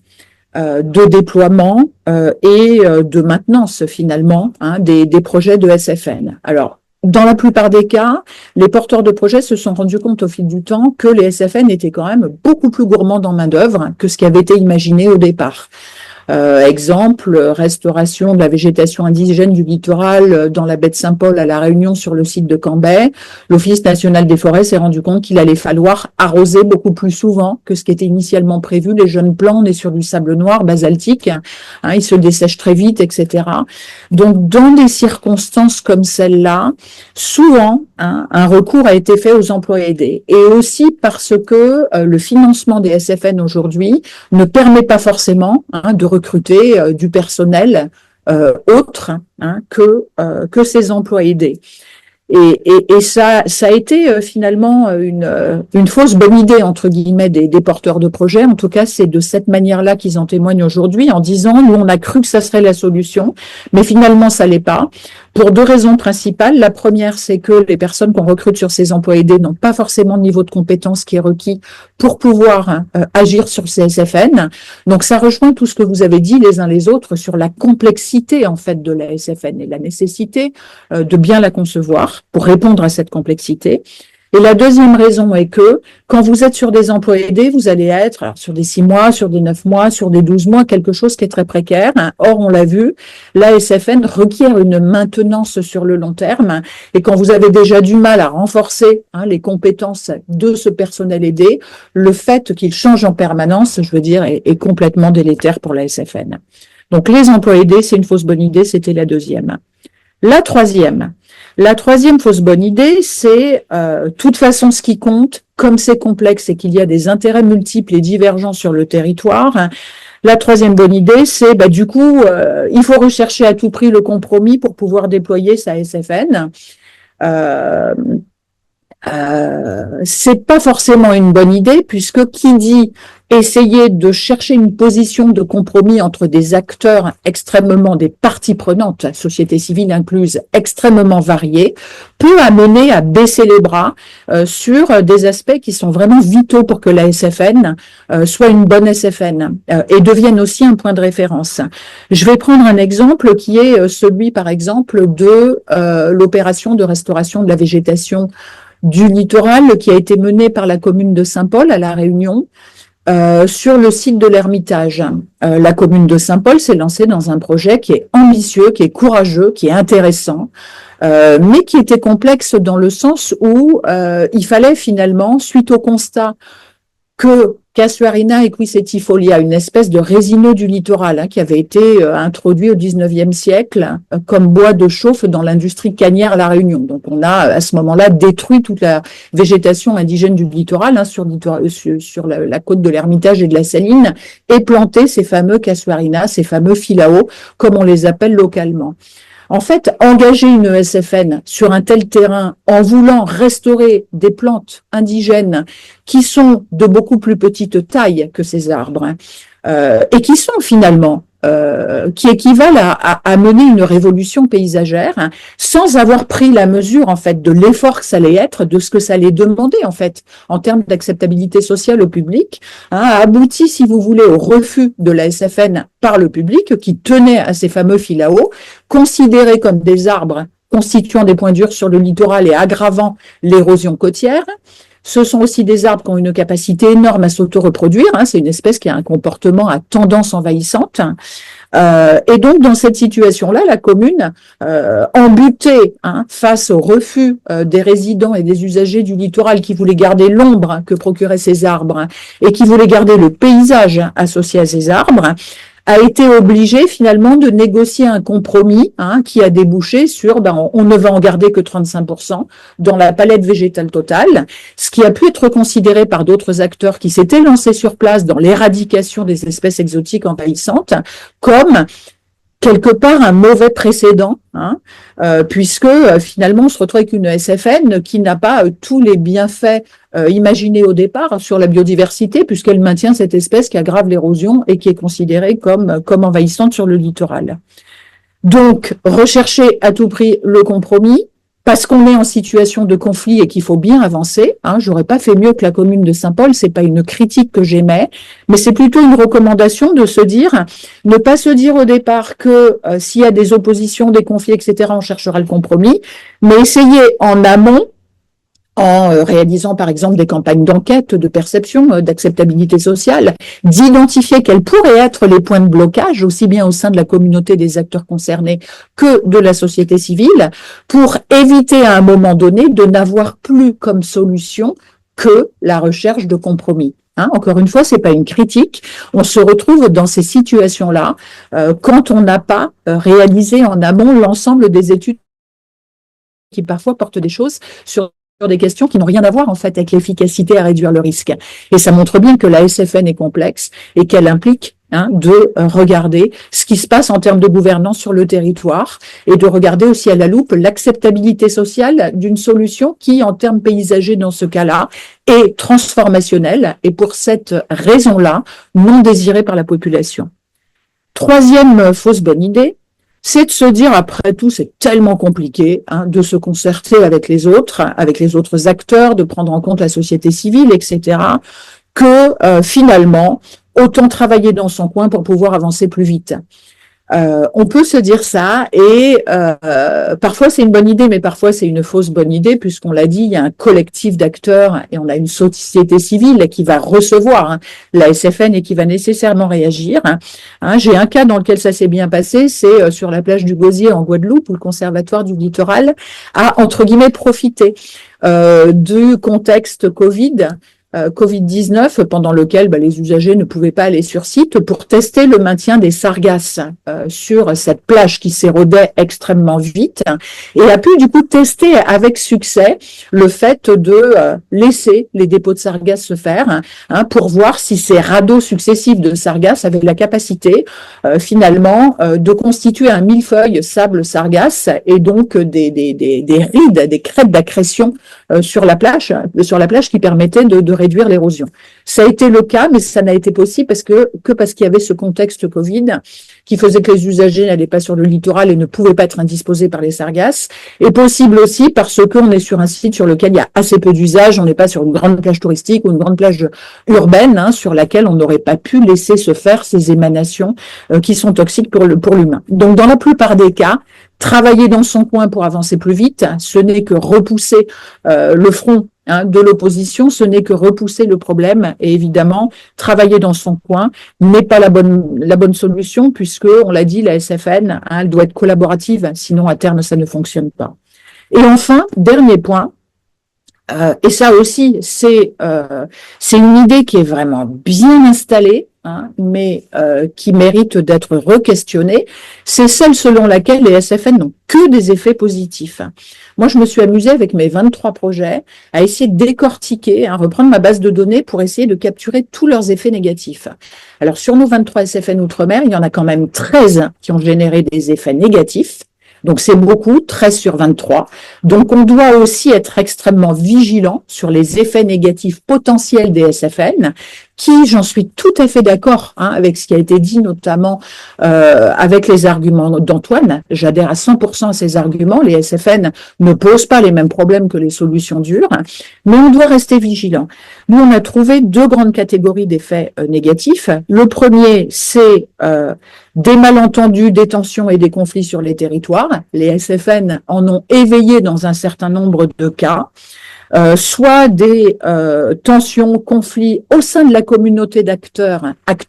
de déploiement et de maintenance finalement des projets de SFN. Alors, dans la plupart des cas, les porteurs de projets se sont rendus compte au fil du temps que les SFN étaient quand même beaucoup plus gourmands en main-d'œuvre que ce qui avait été imaginé au départ. Exemple, restauration de la végétation indigène du littoral dans la baie de Saint-Paul à La Réunion sur le site de Cambrai. L'Office national des forêts s'est rendu compte qu'il allait falloir arroser beaucoup plus souvent que ce qui était initialement prévu. Les jeunes plants, on est sur du sable noir basaltique, ils se dessèchent très vite, etc. Donc, dans des circonstances comme celle-là, souvent, un recours a été fait aux emplois aidés. Et aussi parce que le financement des SFN aujourd'hui ne permet pas forcément de recruter du personnel autre que ces emplois aidés. Et ça a été finalement une fausse bonne idée entre guillemets des porteurs de projets. En tout cas, c'est de cette manière-là qu'ils en témoignent aujourd'hui, en disant nous on a cru que ça serait la solution, mais finalement ça l'est pas. Pour deux raisons principales. La première, c'est que les personnes qu'on recrute sur ces emplois aidés n'ont pas forcément le niveau de compétence qui est requis pour pouvoir agir sur ces SFN. Donc ça rejoint tout ce que vous avez dit les uns les autres sur la complexité en fait de la SFN et la nécessité de bien la concevoir pour répondre à cette complexité. Et la deuxième raison est que quand vous êtes sur des emplois aidés, vous allez être alors, sur des 6 mois, sur des 9 mois, sur des 12 mois, quelque chose qui est très précaire. Or, on l'a vu, l'ASFN requiert une maintenance sur le long terme. Et quand vous avez déjà du mal à renforcer les compétences de ce personnel aidé, le fait qu'il change en permanence, je veux dire, est complètement délétère pour l'ASFN. Donc, les emplois aidés, c'est une fausse bonne idée, c'était la deuxième. La troisième fausse bonne idée, c'est toute façon ce qui compte, comme c'est complexe et qu'il y a des intérêts multiples et divergents sur le territoire. La troisième bonne idée, c'est du coup, il faut rechercher à tout prix le compromis pour pouvoir déployer sa SFN. C'est pas forcément une bonne idée puisque qui dit essayer de chercher une position de compromis entre des acteurs extrêmement, des parties prenantes, société civile incluse, extrêmement variées, peut amener à baisser les bras sur des aspects qui sont vraiment vitaux pour que la SFN soit une bonne SFN et devienne aussi un point de référence. Je vais prendre un exemple qui est celui, par exemple, de l'opération de restauration de la végétation du littoral qui a été menée par la commune de Saint-Paul à La Réunion sur le site de l'Ermitage. La commune de Saint-Paul s'est lancée dans un projet qui est ambitieux, qui est courageux, qui est intéressant, mais qui était complexe dans le sens où il fallait finalement, suite au constat que Casuarina equisetifolia, une espèce de résineux du littoral qui avait été introduit au XIXe siècle comme bois de chauffe dans l'industrie cannière à La Réunion. Donc on a à ce moment-là détruit toute la végétation indigène du littoral sur la côte de l'Ermitage et de la Saline et planté ces fameux Casuarina, ces fameux filao, comme on les appelle localement. En fait, engager une SFN sur un tel terrain en voulant restaurer des plantes indigènes qui sont de beaucoup plus petite taille que ces arbres et qui sont finalement qui équivalent à mener une révolution paysagère sans avoir pris la mesure en fait de l'effort que ça allait être, de ce que ça allait demander en fait en termes d'acceptabilité sociale au public, a abouti, si vous voulez, au refus de la SFN par le public qui tenait à ces fameux filao, considérés comme des arbres constituant des points durs sur le littoral et aggravant l'érosion côtière. Ce sont aussi des arbres qui ont une capacité énorme à s'auto-reproduire. C'est une espèce qui a un comportement à tendance envahissante. Et donc, dans cette situation-là, la commune, embutée face au refus des résidents et des usagers du littoral qui voulaient garder l'ombre que procuraient ces arbres et qui voulaient garder le paysage associé à ces arbres, a été obligé finalement de négocier un compromis qui a débouché sur on ne va en garder que 35% dans la palette végétale totale, ce qui a pu être considéré par d'autres acteurs qui s'étaient lancés sur place dans l'éradication des espèces exotiques envahissantes comme quelque part un mauvais précédent, puisque finalement on se retrouve avec une SFN qui n'a pas tous les bienfaits imaginés au départ sur la biodiversité, puisqu'elle maintient cette espèce qui aggrave l'érosion et qui est considérée comme envahissante sur le littoral. Donc, rechercher à tout prix le compromis, parce qu'on est en situation de conflit et qu'il faut bien avancer. J'aurais pas fait mieux que la commune de Saint-Paul, c'est pas une critique que j'émets, mais c'est plutôt une recommandation de se dire, ne pas se dire au départ que s'il y a des oppositions, des conflits, etc., on cherchera le compromis, mais essayer en amont, en réalisant par exemple des campagnes d'enquête, de perception, d'acceptabilité sociale, d'identifier quels pourraient être les points de blocage, aussi bien au sein de la communauté des acteurs concernés que de la société civile, pour éviter à un moment donné de n'avoir plus comme solution que la recherche de compromis. Encore une fois, c'est pas une critique. On se retrouve dans ces situations-là quand on n'a pas réalisé en amont l'ensemble des études qui parfois portent des choses sur des questions qui n'ont rien à voir en fait avec l'efficacité à réduire le risque. Et ça montre bien que la SFN est complexe et qu'elle implique de regarder ce qui se passe en termes de gouvernance sur le territoire et de regarder aussi à la loupe l'acceptabilité sociale d'une solution qui, en termes paysagers dans ce cas-là, est transformationnelle et pour cette raison-là, non désirée par la population. Troisième fausse bonne idée, c'est de se dire, après tout, c'est tellement compliqué de se concerter avec les autres acteurs, de prendre en compte la société civile, etc., que finalement, autant travailler dans son coin pour pouvoir avancer plus vite. On peut se dire ça et parfois c'est une bonne idée, mais parfois c'est une fausse bonne idée puisqu'on l'a dit, il y a un collectif d'acteurs et on a une société civile qui va recevoir la SFN et qui va nécessairement réagir. J'ai un cas dans lequel ça s'est bien passé, c'est sur la plage du Gosier en Guadeloupe où le Conservatoire du littoral a entre guillemets profité du contexte Covid-19, pendant lequel les usagers ne pouvaient pas aller sur site pour tester le maintien des sargasses sur cette plage qui s'érodait extrêmement vite et a pu du coup tester avec succès le fait de laisser les dépôts de sargasses se faire pour voir si ces radeaux successifs de sargasses avaient la capacité finalement de constituer un millefeuille sable-sargasse et donc des rides, des crêtes d'accrétion sur la plage qui permettaient de réduire l'érosion. Ça a été le cas, mais ça n'a été possible parce qu'il y avait ce contexte Covid qui faisait que les usagers n'allaient pas sur le littoral et ne pouvaient pas être indisposés par les sargasses. Et possible aussi parce qu'on est sur un site sur lequel il y a assez peu d'usage, on n'est pas sur une grande plage touristique ou une grande plage urbaine sur laquelle on n'aurait pas pu laisser se faire ces émanations qui sont toxiques pour l'humain. Donc dans la plupart des cas, travailler dans son coin pour avancer plus vite, ce n'est que repousser le front de l'opposition, ce n'est que repousser le problème et évidemment, travailler dans son coin n'est pas la bonne solution puisque, on l'a dit, la SFN, elle doit être collaborative, sinon à terme, ça ne fonctionne pas. Et enfin, dernier point, et ça aussi, c'est une idée qui est vraiment bien installée, mais qui mérite d'être re-questionnée, c'est celle selon laquelle les SFN n'ont que des effets positifs. Moi, je me suis amusée avec mes 23 projets à essayer de décortiquer, reprendre ma base de données pour essayer de capturer tous leurs effets négatifs. Alors, sur nos 23 SFN Outre-mer, il y en a quand même 13 qui ont généré des effets négatifs. Donc, c'est beaucoup, 13 sur 23. Donc, on doit aussi être extrêmement vigilant sur les effets négatifs potentiels des SFN, qui, j'en suis tout à fait d'accord avec ce qui a été dit, notamment avec les arguments d'Antoine. J'adhère à 100% à ces arguments. Les SFN ne posent pas les mêmes problèmes que les solutions dures, mais on doit rester vigilant. Nous, on a trouvé deux grandes catégories d'effets négatifs. Le premier, c'est des malentendus, des tensions et des conflits sur les territoires. Les SFN en ont éveillé dans un certain nombre de cas. Soit des tensions, conflits au sein de la communauté d'acteurs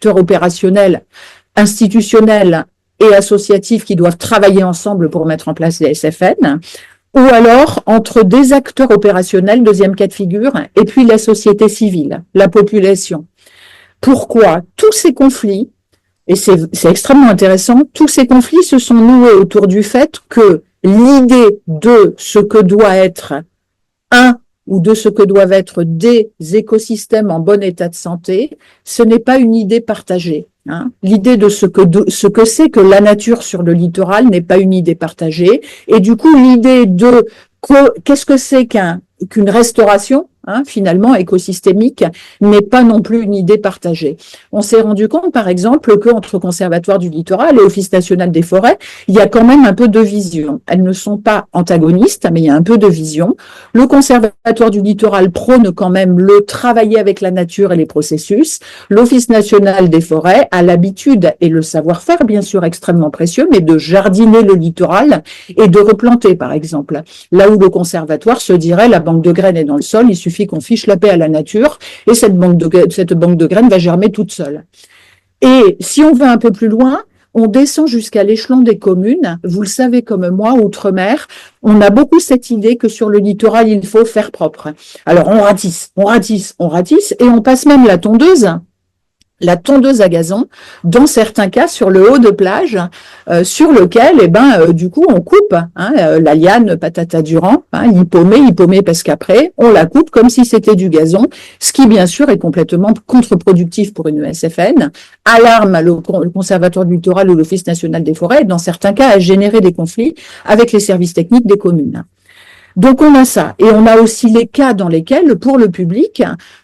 opérationnels, institutionnels et associatifs qui doivent travailler ensemble pour mettre en place les SFN, ou alors entre des acteurs opérationnels, deuxième cas de figure, et puis la société civile, la population. Pourquoi tous ces conflits, et c'est extrêmement intéressant, tous ces conflits se sont noués autour du fait que l'idée de ce que doit être ou de ce que doivent être des écosystèmes en bon état de santé, ce n'est pas une idée partagée. L'idée de ce que c'est que la nature sur le littoral n'est pas une idée partagée. Et du coup, l'idée de qu'est-ce que c'est qu'une restauration, finalement écosystémique, n'est pas non plus une idée partagée. On s'est rendu compte, par exemple, qu'entre Conservatoire du littoral et Office national des forêts, il y a quand même un peu de vision. Elles ne sont pas antagonistes, mais il y a un peu de vision. Le Conservatoire du littoral prône quand même le travailler avec la nature et les processus. L'Office national des forêts a l'habitude et le savoir-faire, bien sûr, extrêmement précieux, mais de jardiner le littoral et de replanter, par exemple. Là où le Conservatoire se dirait, la banque de graines est dans le sol, il suffit qu'on fiche la paix à la nature et cette banque de graines va germer toute seule. Et si on va un peu plus loin, on descend jusqu'à l'échelon des communes. Vous le savez comme moi, Outre-mer, on a beaucoup cette idée que sur le littoral, il faut faire propre. Alors on ratisse et on passe même la tondeuse à gazon, dans certains cas sur le haut de plage, sur lequel, du coup, on coupe la liane patata durant, hippomée parce qu'après, on la coupe comme si c'était du gazon, ce qui, bien sûr, est complètement contre-productif pour une SFN, alarme le Conservatoire du littoral ou l'Office national des forêts, et dans certains cas, a généré des conflits avec les services techniques des communes. Donc on a ça, et on a aussi les cas dans lesquels, pour le public,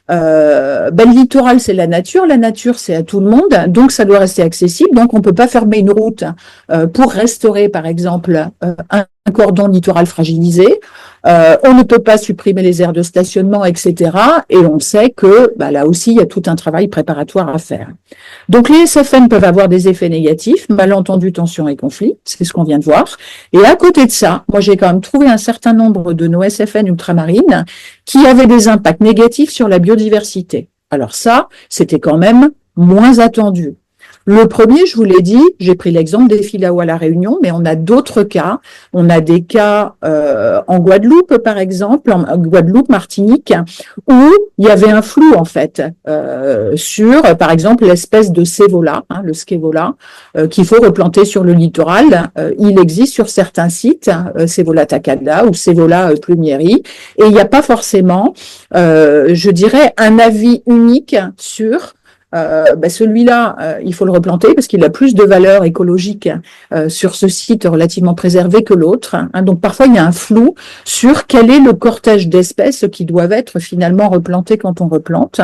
le littoral c'est la nature c'est à tout le monde, donc ça doit rester accessible, donc on peut pas fermer une route pour restaurer par exemple un un cordon littoral fragilisé, on ne peut pas supprimer les aires de stationnement, etc. Et on sait que là aussi, il y a tout un travail préparatoire à faire. Donc les SFN peuvent avoir des effets négatifs, malentendus, tensions et conflits, c'est ce qu'on vient de voir. Et à côté de ça, moi j'ai quand même trouvé un certain nombre de nos SFN ultramarines qui avaient des impacts négatifs sur la biodiversité. Alors ça, c'était quand même moins attendu. Le premier, je vous l'ai dit, j'ai pris l'exemple des Filao à La Réunion, mais on a d'autres cas. On a des cas en Guadeloupe, par exemple, en Guadeloupe, Martinique, où il y avait un flou, en fait, sur, par exemple, l'espèce de Scevola, le Scevola, qu'il faut replanter sur le littoral. Il existe sur certains sites, Scevola tacada ou Scevola plumieri, et il n'y a pas forcément, je dirais, un avis unique sur celui-là, il faut le replanter parce qu'il a plus de valeur écologique sur ce site relativement préservé que l'autre. Donc parfois, il y a un flou sur quel est le cortège d'espèces qui doivent être finalement replantées quand on replante.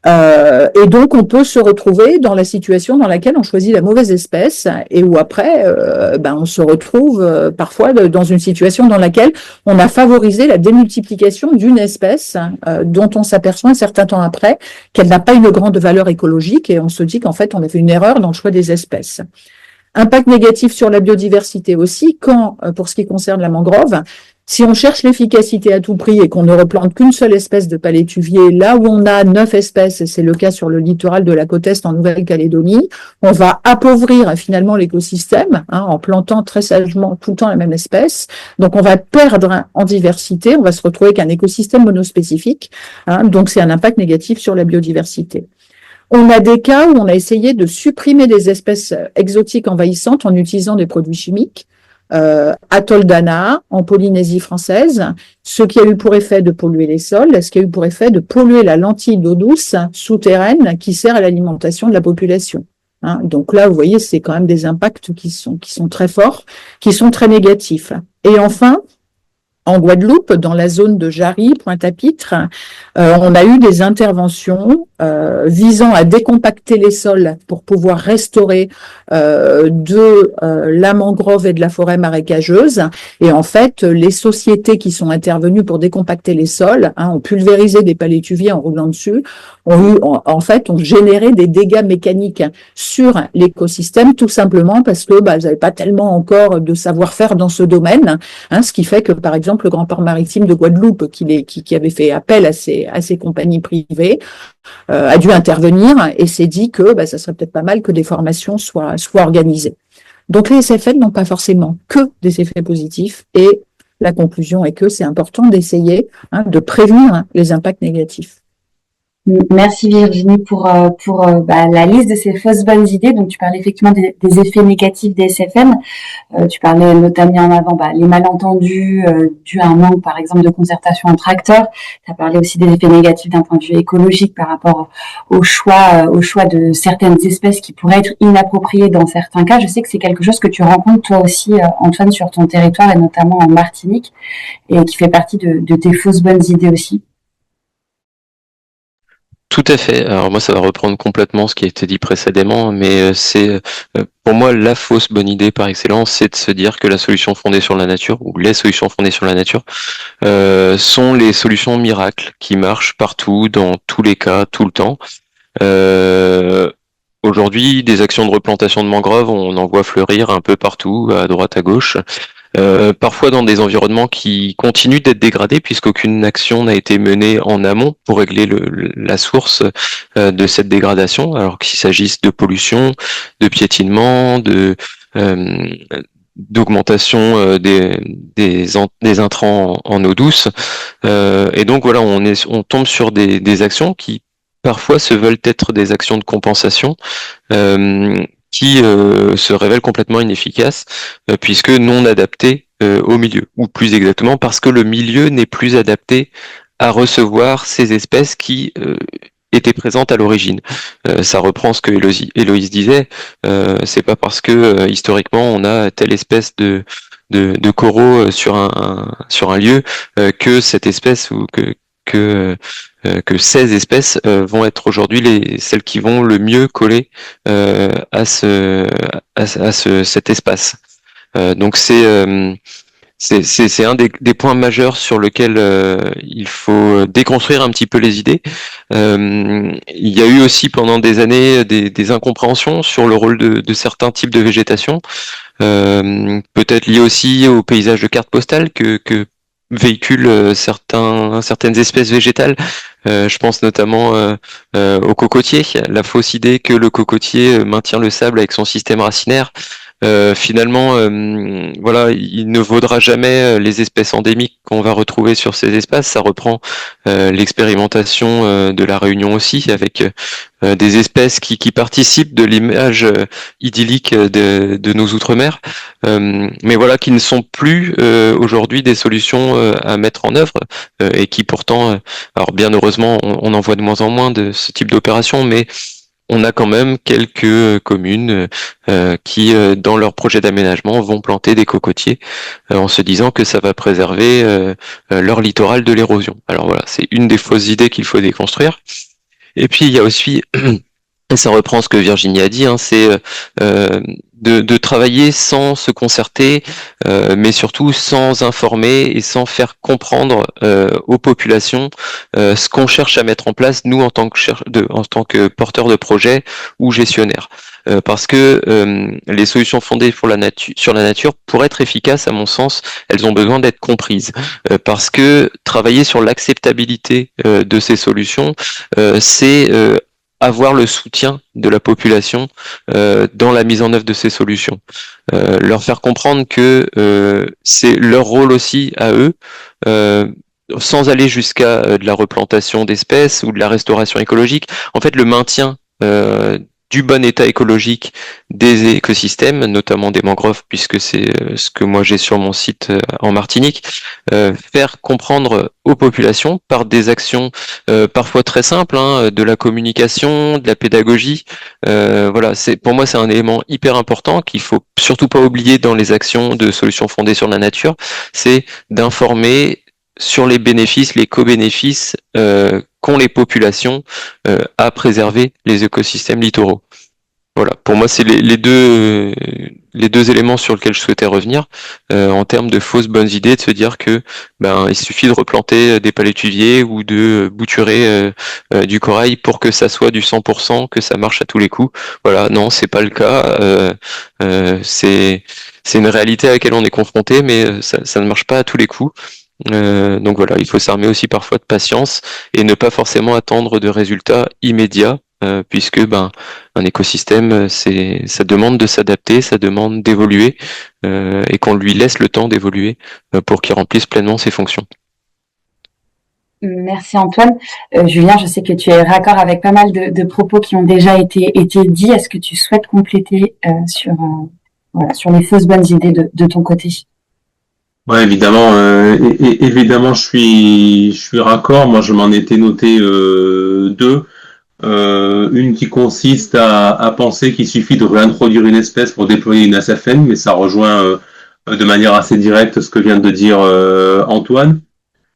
Et donc, on peut se retrouver dans la situation dans laquelle on choisit la mauvaise espèce et où après, on se retrouve parfois dans une situation dans laquelle on a favorisé la démultiplication d'une espèce dont on s'aperçoit un certain temps après qu'elle n'a pas une grande valeur écologique et on se dit qu'en fait, on a fait une erreur dans le choix des espèces. Impact négatif sur la biodiversité aussi, quand, pour ce qui concerne la mangrove, si on cherche l'efficacité à tout prix et qu'on ne replante qu'une seule espèce de palétuvier, là où on a 9 espèces, et c'est le cas sur le littoral de la côte Est en Nouvelle-Calédonie, on va appauvrir finalement l'écosystème en plantant très sagement tout le temps la même espèce. Donc on va perdre en diversité, on va se retrouver avec un écosystème monospécifique. Donc c'est un impact négatif sur la biodiversité. On a des cas où on a essayé de supprimer des espèces exotiques envahissantes en utilisant des produits chimiques. Atoll d'Anaa en Polynésie française, ce qui a eu pour effet de polluer les sols, ce qui a eu pour effet de polluer la lentille d'eau douce souterraine qui sert à l'alimentation de la population. Donc là, vous voyez, c'est quand même des impacts qui sont très forts, qui sont très négatifs. Et enfin, en Guadeloupe, dans la zone de Jarry, Pointe-à-Pitre, on a eu des interventions visant à décompacter les sols pour pouvoir restaurer de la mangrove et de la forêt marécageuse. Et en fait, les sociétés qui sont intervenues pour décompacter les sols ont pulvérisé des palétuviers en roulant dessus, ont généré des dégâts mécaniques sur l'écosystème, tout simplement parce que ils n'avaient pas tellement encore de savoir-faire dans ce domaine, ce qui fait que, par exemple, le Grand Port Maritime de Guadeloupe, qui avait fait appel à ces compagnies privées, a dû intervenir et s'est dit que ça serait peut-être pas mal que des formations soient organisées. Donc les SFN n'ont pas forcément que des effets positifs et la conclusion est que c'est important d'essayer de prévenir les impacts négatifs. Merci Virginie pour la liste de ces fausses bonnes idées. Donc tu parlais effectivement des effets négatifs des SFN. Tu parlais notamment en avant les malentendus dus à un manque par exemple de concertation entre acteurs. Tu as parlé aussi des effets négatifs d'un point de vue écologique par rapport au choix de certaines espèces qui pourraient être inappropriées dans certains cas. Je sais que c'est quelque chose que tu rencontres toi aussi Antoine sur ton territoire et notamment en Martinique et qui fait partie de tes fausses bonnes idées aussi. Tout à fait. Alors moi, ça va reprendre complètement ce qui a été dit précédemment, mais c'est pour moi la fausse bonne idée par excellence, c'est de se dire que la solution fondée sur la nature ou les solutions fondées sur la nature sont les solutions miracles qui marchent partout, dans tous les cas, tout le temps. Aujourd'hui, des actions de replantation de mangroves, on en voit fleurir un peu partout, à droite, à gauche. Parfois dans des environnements qui continuent d'être dégradés puisqu'aucune action n'a été menée en amont pour régler la source de cette dégradation, alors qu'il s'agisse de pollution, de piétinement, d'augmentation des intrants en eau douce. Et donc voilà, on tombe sur des actions qui parfois se veulent être des actions de compensation, qui se révèlent complètement inefficaces puisque non adaptées au milieu, ou plus exactement parce que le milieu n'est plus adapté à recevoir ces espèces qui étaient présentes à l'origine. Ça reprend ce que Héloïse disait, c'est pas parce que historiquement on a telle espèce de coraux sur un lieu que cette espèce ou que ces espèces vont être aujourd'hui celles qui vont le mieux coller à cet espace. Donc c'est c'est un des points majeurs sur lequel il faut déconstruire un petit peu les idées. Il y a eu aussi pendant des années des incompréhensions sur le rôle de certains types de végétation, peut-être lié aussi au paysage de carte postale que véhiculent certaines espèces végétales. Je pense notamment au cocotier, la fausse idée que le cocotier maintient le sable avec son système racinaire. Finalement, voilà, il ne vaudra jamais les espèces endémiques qu'on va retrouver sur ces espaces. Ça reprend l'expérimentation de la Réunion aussi, avec des espèces qui participent de l'image idyllique de nos outre-mer, mais voilà, qui ne sont plus aujourd'hui des solutions à mettre en œuvre et qui pourtant, alors bien heureusement, on en voit de moins en moins de ce type d'opération, mais on a quand même quelques communes qui, dans leur projet d'aménagement, vont planter des cocotiers en se disant que ça va préserver leur littoral de l'érosion. Alors voilà, c'est une des fausses idées qu'il faut déconstruire. Et puis il y a aussi, et ça reprend ce que Virginie a dit, hein, c'est de travailler sans se concerter, mais surtout sans informer et sans faire comprendre aux populations ce qu'on cherche à mettre en place, nous en tant que porteurs de projet ou gestionnaires. Parce que les solutions fondées sur la nature, pour être efficaces, à mon sens, elles ont besoin d'être comprises. Parce que travailler sur l'acceptabilité de ces solutions, c'est avoir le soutien de la population dans la mise en œuvre de ces solutions. Leur faire comprendre que c'est leur rôle aussi à eux, sans aller jusqu'à de la replantation d'espèces ou de la restauration écologique. En fait, le maintien du bon état écologique des écosystèmes, notamment des mangroves, puisque c'est ce que moi j'ai sur mon site en Martinique, faire comprendre aux populations par des actions parfois très simples, hein, de la communication, de la pédagogie. Voilà, pour moi c'est un élément hyper important qu'il faut surtout pas oublier dans les actions de solutions fondées sur la nature, c'est d'informer sur les bénéfices, les co-bénéfices qu'ont les populations à préserver les écosystèmes littoraux. Voilà, pour moi c'est les deux éléments sur lesquels je souhaitais revenir en termes de fausses bonnes idées, de se dire que il suffit de replanter des palétuviers ou de bouturer du corail pour que ça soit du 100%, que ça marche à tous les coups. Voilà, non, c'est pas le cas. C'est une réalité à laquelle on est confronté, mais ça ne marche pas à tous les coups. Donc voilà, il faut s'armer aussi parfois de patience et ne pas forcément attendre de résultats immédiats, puisque un écosystème, ça demande de s'adapter, ça demande d'évoluer, et qu'on lui laisse le temps d'évoluer pour qu'il remplisse pleinement ses fonctions. Merci Antoine. Julien, je sais que tu es raccord avec pas mal de propos qui ont déjà été dits. Est-ce que tu souhaites compléter sur les fausses bonnes idées de ton côté? Ouais, évidemment, évidemment, je suis raccord. Moi, je m'en étais noté deux. Une qui consiste à penser qu'il suffit de réintroduire une espèce pour déployer une SFN, mais ça rejoint de manière assez directe ce que vient de dire Antoine.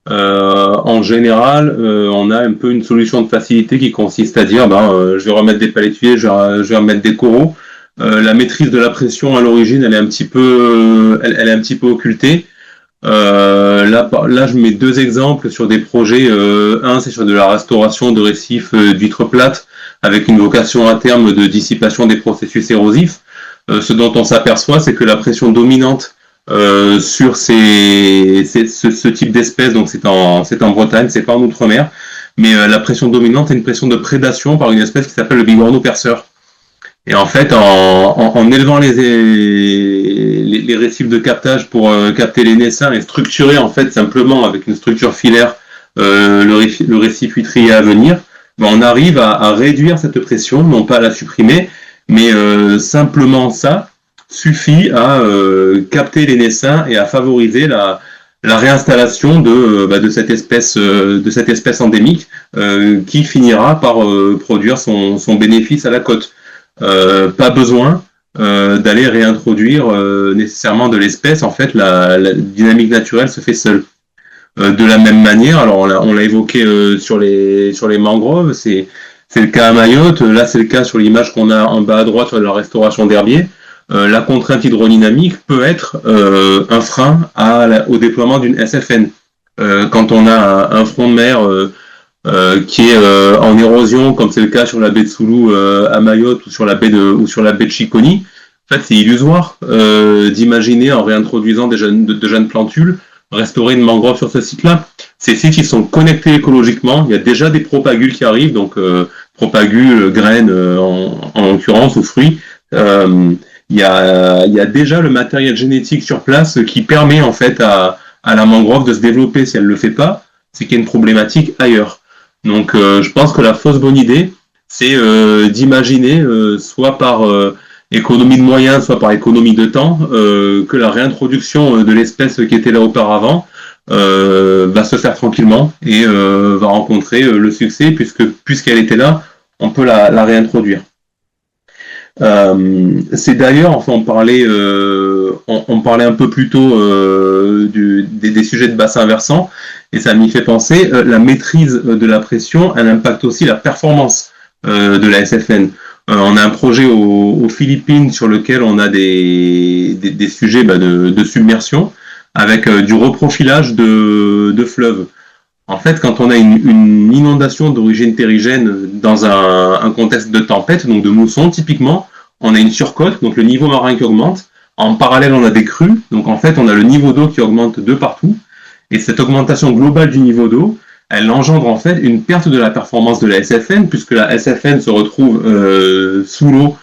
En général, on a un peu une solution de facilité qui consiste à dire, je vais remettre des palétuviers, je vais remettre des coraux. La maîtrise de la pression à l'origine, elle est un petit peu occultée. Là, je mets deux exemples sur des projets. Un, c'est sur de la restauration de récifs d'huîtres plates avec une vocation à terme de dissipation des processus érosifs. Ce dont on s'aperçoit, c'est que la pression dominante sur ce type d'espèces, donc c'est en Bretagne, c'est pas en Outre-mer, mais la pression dominante est une pression de prédation par une espèce qui s'appelle le bigorneau perceur. Et en fait, en élevant les récifs de captage pour capter les naissins et structurer en fait simplement avec une structure filaire le récif huîtrier à venir, on arrive à réduire cette pression, non pas à la supprimer, mais simplement ça suffit à capter les naissins et à favoriser la réinstallation de cette espèce endémique qui finira par produire son bénéfice à la côte. Pas besoin d'aller réintroduire nécessairement de l'espèce. En fait, la dynamique naturelle se fait seule. De la même manière, alors on l'a évoqué sur les mangroves, c'est le cas à Mayotte. Là, c'est le cas sur l'image qu'on a en bas à droite sur la restauration d'herbiers. la contrainte hydrodynamique peut être un frein au déploiement d'une SFN. Quand on a un front de mer qui est en érosion, comme c'est le cas sur la baie de Soulou à Mayotte ou sur la baie de Chiconi, en fait, c'est illusoire d'imaginer, en réintroduisant de jeunes plantules, restaurer une mangrove sur ce site-là. Ces sites, ils sont connectés écologiquement. Il y a déjà des propagules qui arrivent, donc propagules, graines en l'occurrence, ou fruits. Il y a déjà le matériel génétique sur place qui permet en fait à la mangrove de se développer. Si elle ne le fait pas, c'est qu'il y a une problématique ailleurs. Donc je pense que la fausse bonne idée, c'est d'imaginer, soit par économie de moyens, soit par économie de temps, que la réintroduction de l'espèce qui était là auparavant va se faire tranquillement et va rencontrer le succès, puisqu'elle était là, on peut la réintroduire. C'est d'ailleurs, enfin, on parlait un peu plus tôt des sujets de bassin versant, et ça m'y fait penser, la maîtrise de la pression, elle impacte aussi la performance de la SFN. On a un projet aux Philippines sur lequel on a des sujets de submersion avec du reprofilage de fleuves. En fait, quand on a une inondation d'origine terrigène dans un contexte de tempête, donc de mousson typiquement, on a une surcote, donc le niveau marin qui augmente. En parallèle, on a des crues, donc en fait, on a le niveau d'eau qui augmente de partout. Et cette augmentation globale du niveau d'eau, elle engendre en fait une perte de la performance de la SFN, puisque la SFN se retrouve sous l'eau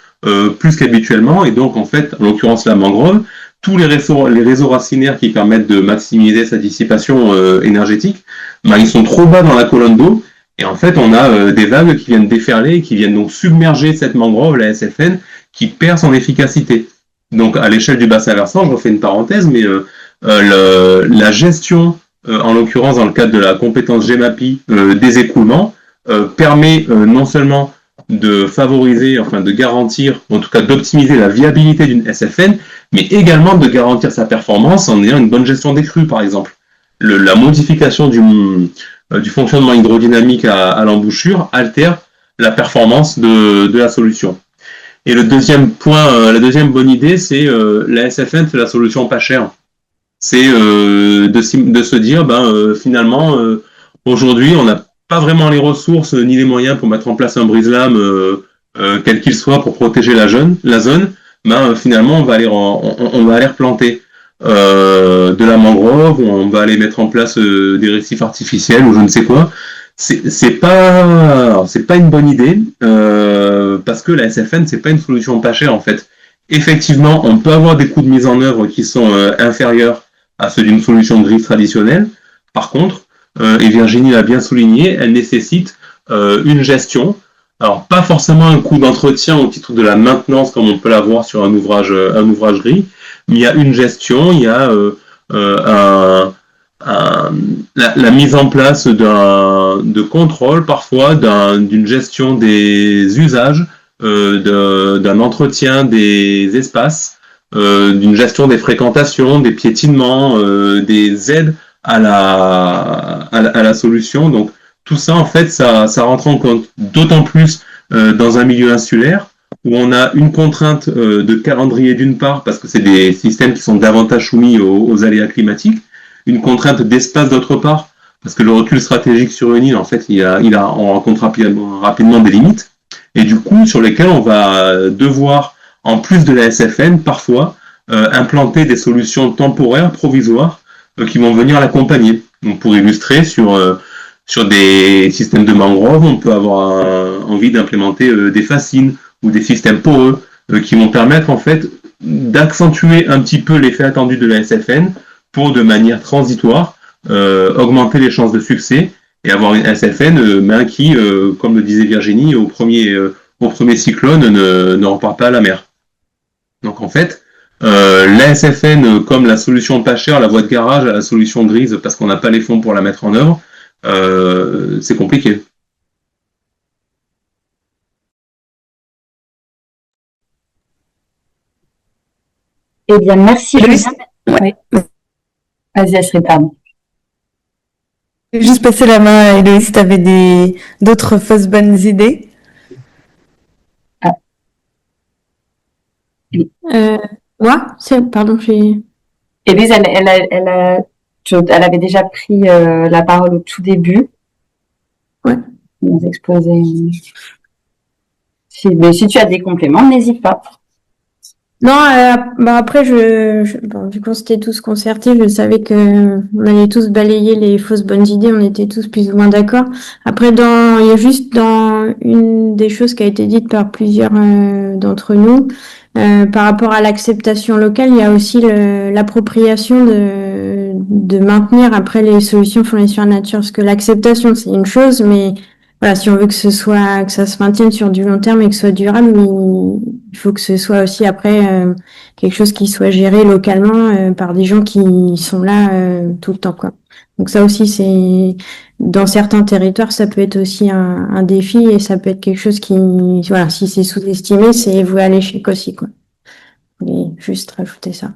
plus qu'habituellement, et donc en fait, en l'occurrence la mangrove, tous les réseaux racinaires qui permettent de maximiser sa dissipation énergétique, ils sont trop bas dans la colonne d'eau, et en fait on a des vagues qui viennent déferler, qui viennent donc submerger cette mangrove, la SFN, qui perd son efficacité. Donc à l'échelle du bassin versant, je refais une parenthèse, mais la gestion, en l'occurrence dans le cadre de la compétence GEMAPI des écoulements, permet non seulement de favoriser, enfin de garantir, en tout cas d'optimiser la viabilité d'une SFN, mais également de garantir sa performance en ayant une bonne gestion des crues, par exemple. La modification du fonctionnement hydrodynamique à l'embouchure altère la performance de la solution. Et le deuxième point, la deuxième bonne idée, c'est la SFN, c'est la solution pas chère. C'est de se dire, finalement, aujourd'hui, on n'a pas vraiment les ressources ni les moyens pour mettre en place un brise-lame, quel qu'il soit, pour protéger la zone. Finalement, on va aller replanter de la mangrove, ou on va aller mettre en place des récifs artificiels ou je ne sais quoi. C'est pas une bonne idée parce que la SFN, c'est pas une solution pas chère en fait. Effectivement, on peut avoir des coûts de mise en œuvre qui sont inférieurs à ceux d'une solution de griffe traditionnelle. Par contre, et Virginie l'a bien souligné, elle nécessite une gestion. Alors, pas forcément un coût d'entretien au titre de la maintenance comme on peut l'avoir sur un ouvrage gris, mais il y a une gestion, il y a la mise en place de contrôle parfois d'une gestion des usages, d'un entretien des espaces, d'une gestion des fréquentations, des piétinements, des aides à la solution. Donc tout ça, en fait, ça rentre en compte, d'autant plus dans un milieu insulaire où on a une contrainte de calendrier d'une part, parce que c'est des systèmes qui sont davantage soumis aux aléas climatiques, une contrainte d'espace d'autre part, parce que le recul stratégique sur une île, en fait, on rencontre rapidement des limites, et du coup, sur lesquelles on va devoir, en plus de la SFN, parfois, implanter des solutions temporaires, provisoires, qui vont venir l'accompagner. Donc, pour illustrer, sur des systèmes de mangrove, on peut avoir envie d'implémenter des fascines ou des systèmes poreux qui vont permettre en fait d'accentuer un petit peu l'effet attendu de la SFN pour, de manière transitoire, augmenter les chances de succès et avoir une SFN qui, comme le disait Virginie, au premier cyclone ne repart pas à la mer. Donc en fait, la SFN comme la solution pas chère, la voie de garage, la solution grise parce qu'on n'a pas les fonds pour la mettre en œuvre, c'est compliqué. Eh bien, merci. Ouais. Vas-y, Astrid, pardon. Je vais juste passer la main à Héloïse si tu avais d'autres fausses bonnes idées. Moi, pardon, Élise, elle avait déjà pris la parole au tout début. Ouais. Nous exposer. Mais si tu as des compléments, n'hésite pas. Non, après, vu qu'on s'était tous concertés, je savais que on allait tous balayer les fausses bonnes idées, on était tous plus ou moins d'accord. Après, il y a juste dans une des choses qui a été dite par plusieurs d'entre nous, par rapport à l'acceptation locale, il y a aussi l'appropriation de maintenir après les solutions fondées sur la nature. Parce que l'acceptation, c'est une chose, mais voilà, si on veut que ça se maintienne sur du long terme et que ce soit durable, il faut que ce soit aussi après quelque chose qui soit géré localement par des gens qui sont là tout le temps, quoi. Donc ça aussi, dans certains territoires, ça peut être aussi un défi et ça peut être quelque chose voilà, si c'est sous-estimé, c'est voué à l'échec aussi, quoi. Je voulais juste rajouter ça.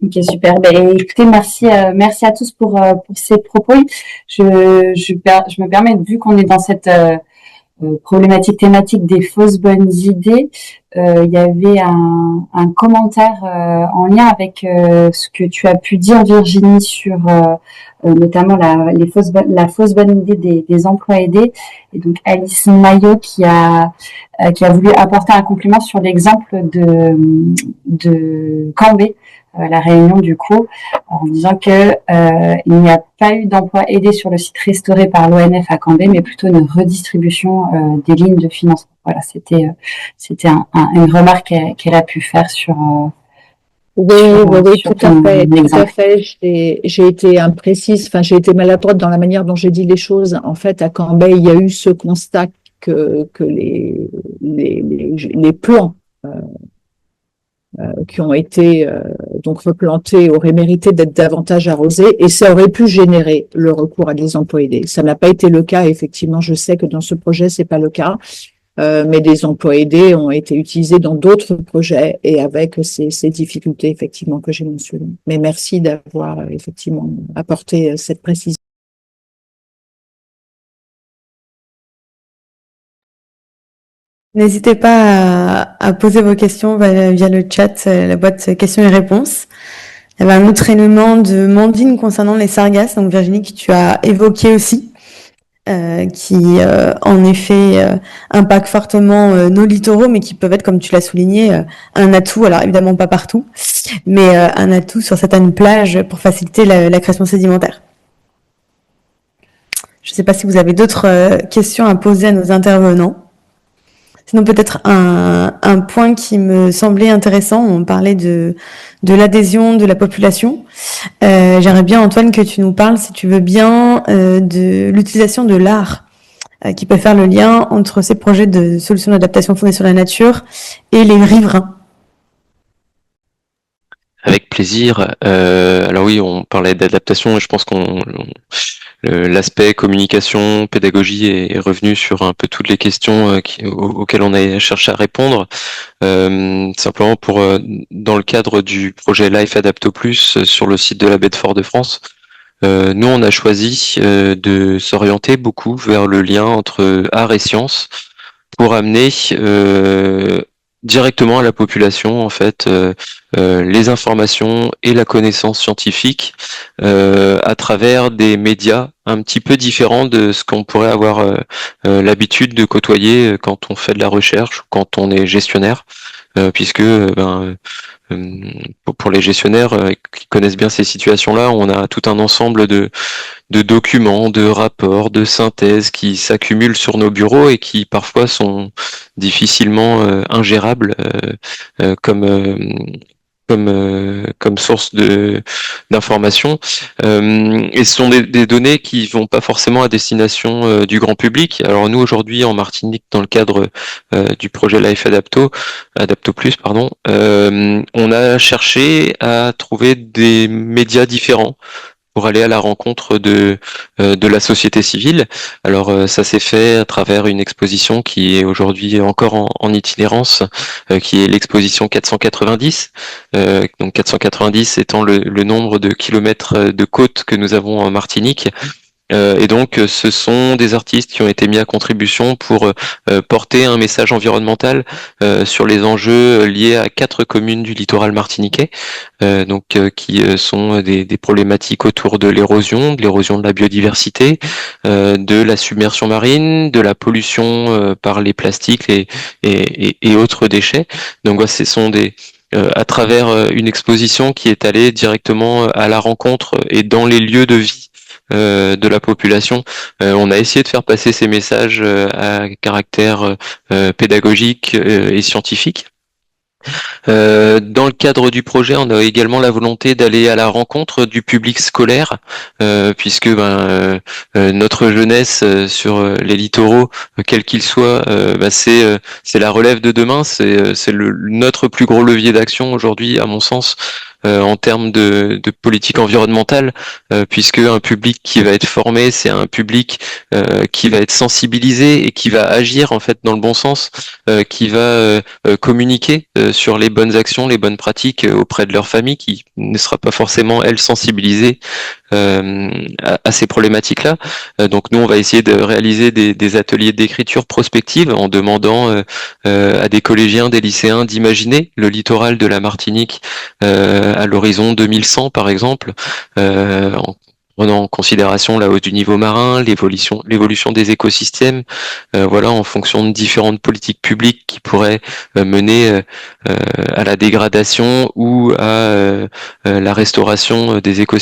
Ok, super. Écoutez, merci à tous pour ces propos. Je me permets, vu qu'on est dans cette problématique thématique des fausses bonnes idées, il y avait un commentaire en lien avec ce que tu as pu dire, Virginie, sur notamment la fausse bonne idée des emplois aidés. Et donc Alice Maillot qui a voulu apporter un compliment sur l'exemple de Cambé, la Réunion du coup, en disant que il n'y a pas eu d'emploi aidé sur le site restauré par l'ONF à Cambé, mais plutôt une redistribution des lignes de financement. Voilà, c'était une remarque qu'elle a pu faire sur Oui, sur tout à fait, tout à exemple. fait. J'ai été imprécise, enfin, j'ai été maladroite dans la manière dont j'ai dit les choses. En fait, à Cambay, il y a eu ce constat que les plans qui ont été donc replantés auraient mérité d'être davantage arrosés et ça aurait pu générer le recours à des emplois aidés. Ça n'a pas été le cas. Effectivement, je sais que dans ce projet, c'est pas le cas. Mais des emplois aidés ont été utilisés dans d'autres projets et avec ces difficultés effectivement que j'ai mentionnées. Mais merci d'avoir effectivement apporté cette précision. N'hésitez pas à poser vos questions via le chat, la boîte questions et réponses. Il y avait un autre élément de Mandine concernant les sargasses, donc Virginie, que tu as évoqué aussi, qui en effet impactent fortement nos littoraux, mais qui peuvent être, comme tu l'as souligné, un atout, alors évidemment pas partout, mais un atout sur certaines plages pour faciliter la création sédimentaire. Je ne sais pas si vous avez d'autres questions à poser à nos intervenants. Sinon, peut-être un point qui me semblait intéressant, on parlait de l'adhésion de la population. J'aimerais bien, Antoine, que tu nous parles, si tu veux bien, de l'utilisation de l'art qui peut faire le lien entre ces projets de solutions d'adaptation fondées sur la nature et les riverains. Avec plaisir. Alors oui, on parlait d'adaptation et je pense l'aspect communication, pédagogie est revenu sur un peu toutes les questions auxquelles on a cherché à répondre. Simplement dans le cadre du projet Life Adapto Plus sur le site de la Baie de Fort-de-France, nous on a choisi de s'orienter beaucoup vers le lien entre art et science pour amener directement à la population en fait les informations et la connaissance scientifique à travers des médias un petit peu différents de ce qu'on pourrait avoir l'habitude de côtoyer quand on fait de la recherche ou quand on est gestionnaire, puisque pour les gestionnaires qui connaissent bien ces situations-là, on a tout un ensemble de documents, de rapports, de synthèses qui s'accumulent sur nos bureaux et qui parfois sont difficilement ingérables comme source d'information. Et ce sont des données qui vont pas forcément à destination du grand public. Alors nous aujourd'hui en Martinique, dans le cadre du projet Life Adapto Plus, pardon, on a cherché à trouver des médias différents pour aller à la rencontre de la société civile. Alors ça s'est fait à travers une exposition qui est aujourd'hui encore en itinérance, qui est l'exposition 490. Donc 490 étant le nombre de kilomètres de côte que nous avons en Martinique. Et donc, ce sont des artistes qui ont été mis à contribution pour porter un message environnemental sur les enjeux liés à 4 communes du littoral martiniquais, qui sont des problématiques autour de l'érosion de la biodiversité, de la submersion marine, de la pollution par les plastiques et autres déchets. Donc, ce sont à travers une exposition qui est allée directement à la rencontre et dans les lieux de vie de la population. On a essayé de faire passer ces messages à caractère pédagogique et scientifique. Dans le cadre du projet, on a également la volonté d'aller à la rencontre du public scolaire, puisque notre jeunesse sur les littoraux, quel qu'il soit, c'est la relève de demain, c'est notre plus gros levier d'action aujourd'hui, à mon sens, en termes de politique environnementale, puisque un public qui va être formé, c'est un public qui va être sensibilisé et qui va agir en fait dans le bon sens, qui va communiquer sur les bonnes actions, les bonnes pratiques auprès de leur famille, qui ne sera pas forcément elle sensibilisée à ces problématiques-là. Donc nous, on va essayer de réaliser des ateliers d'écriture prospective en demandant à des collégiens, des lycéens d'imaginer le littoral de la Martinique à l'horizon 2100 par exemple, en prenant en considération la hausse du niveau marin, l'évolution des écosystèmes, en fonction de différentes politiques publiques qui pourraient mener à la dégradation ou à la restauration des écosystèmes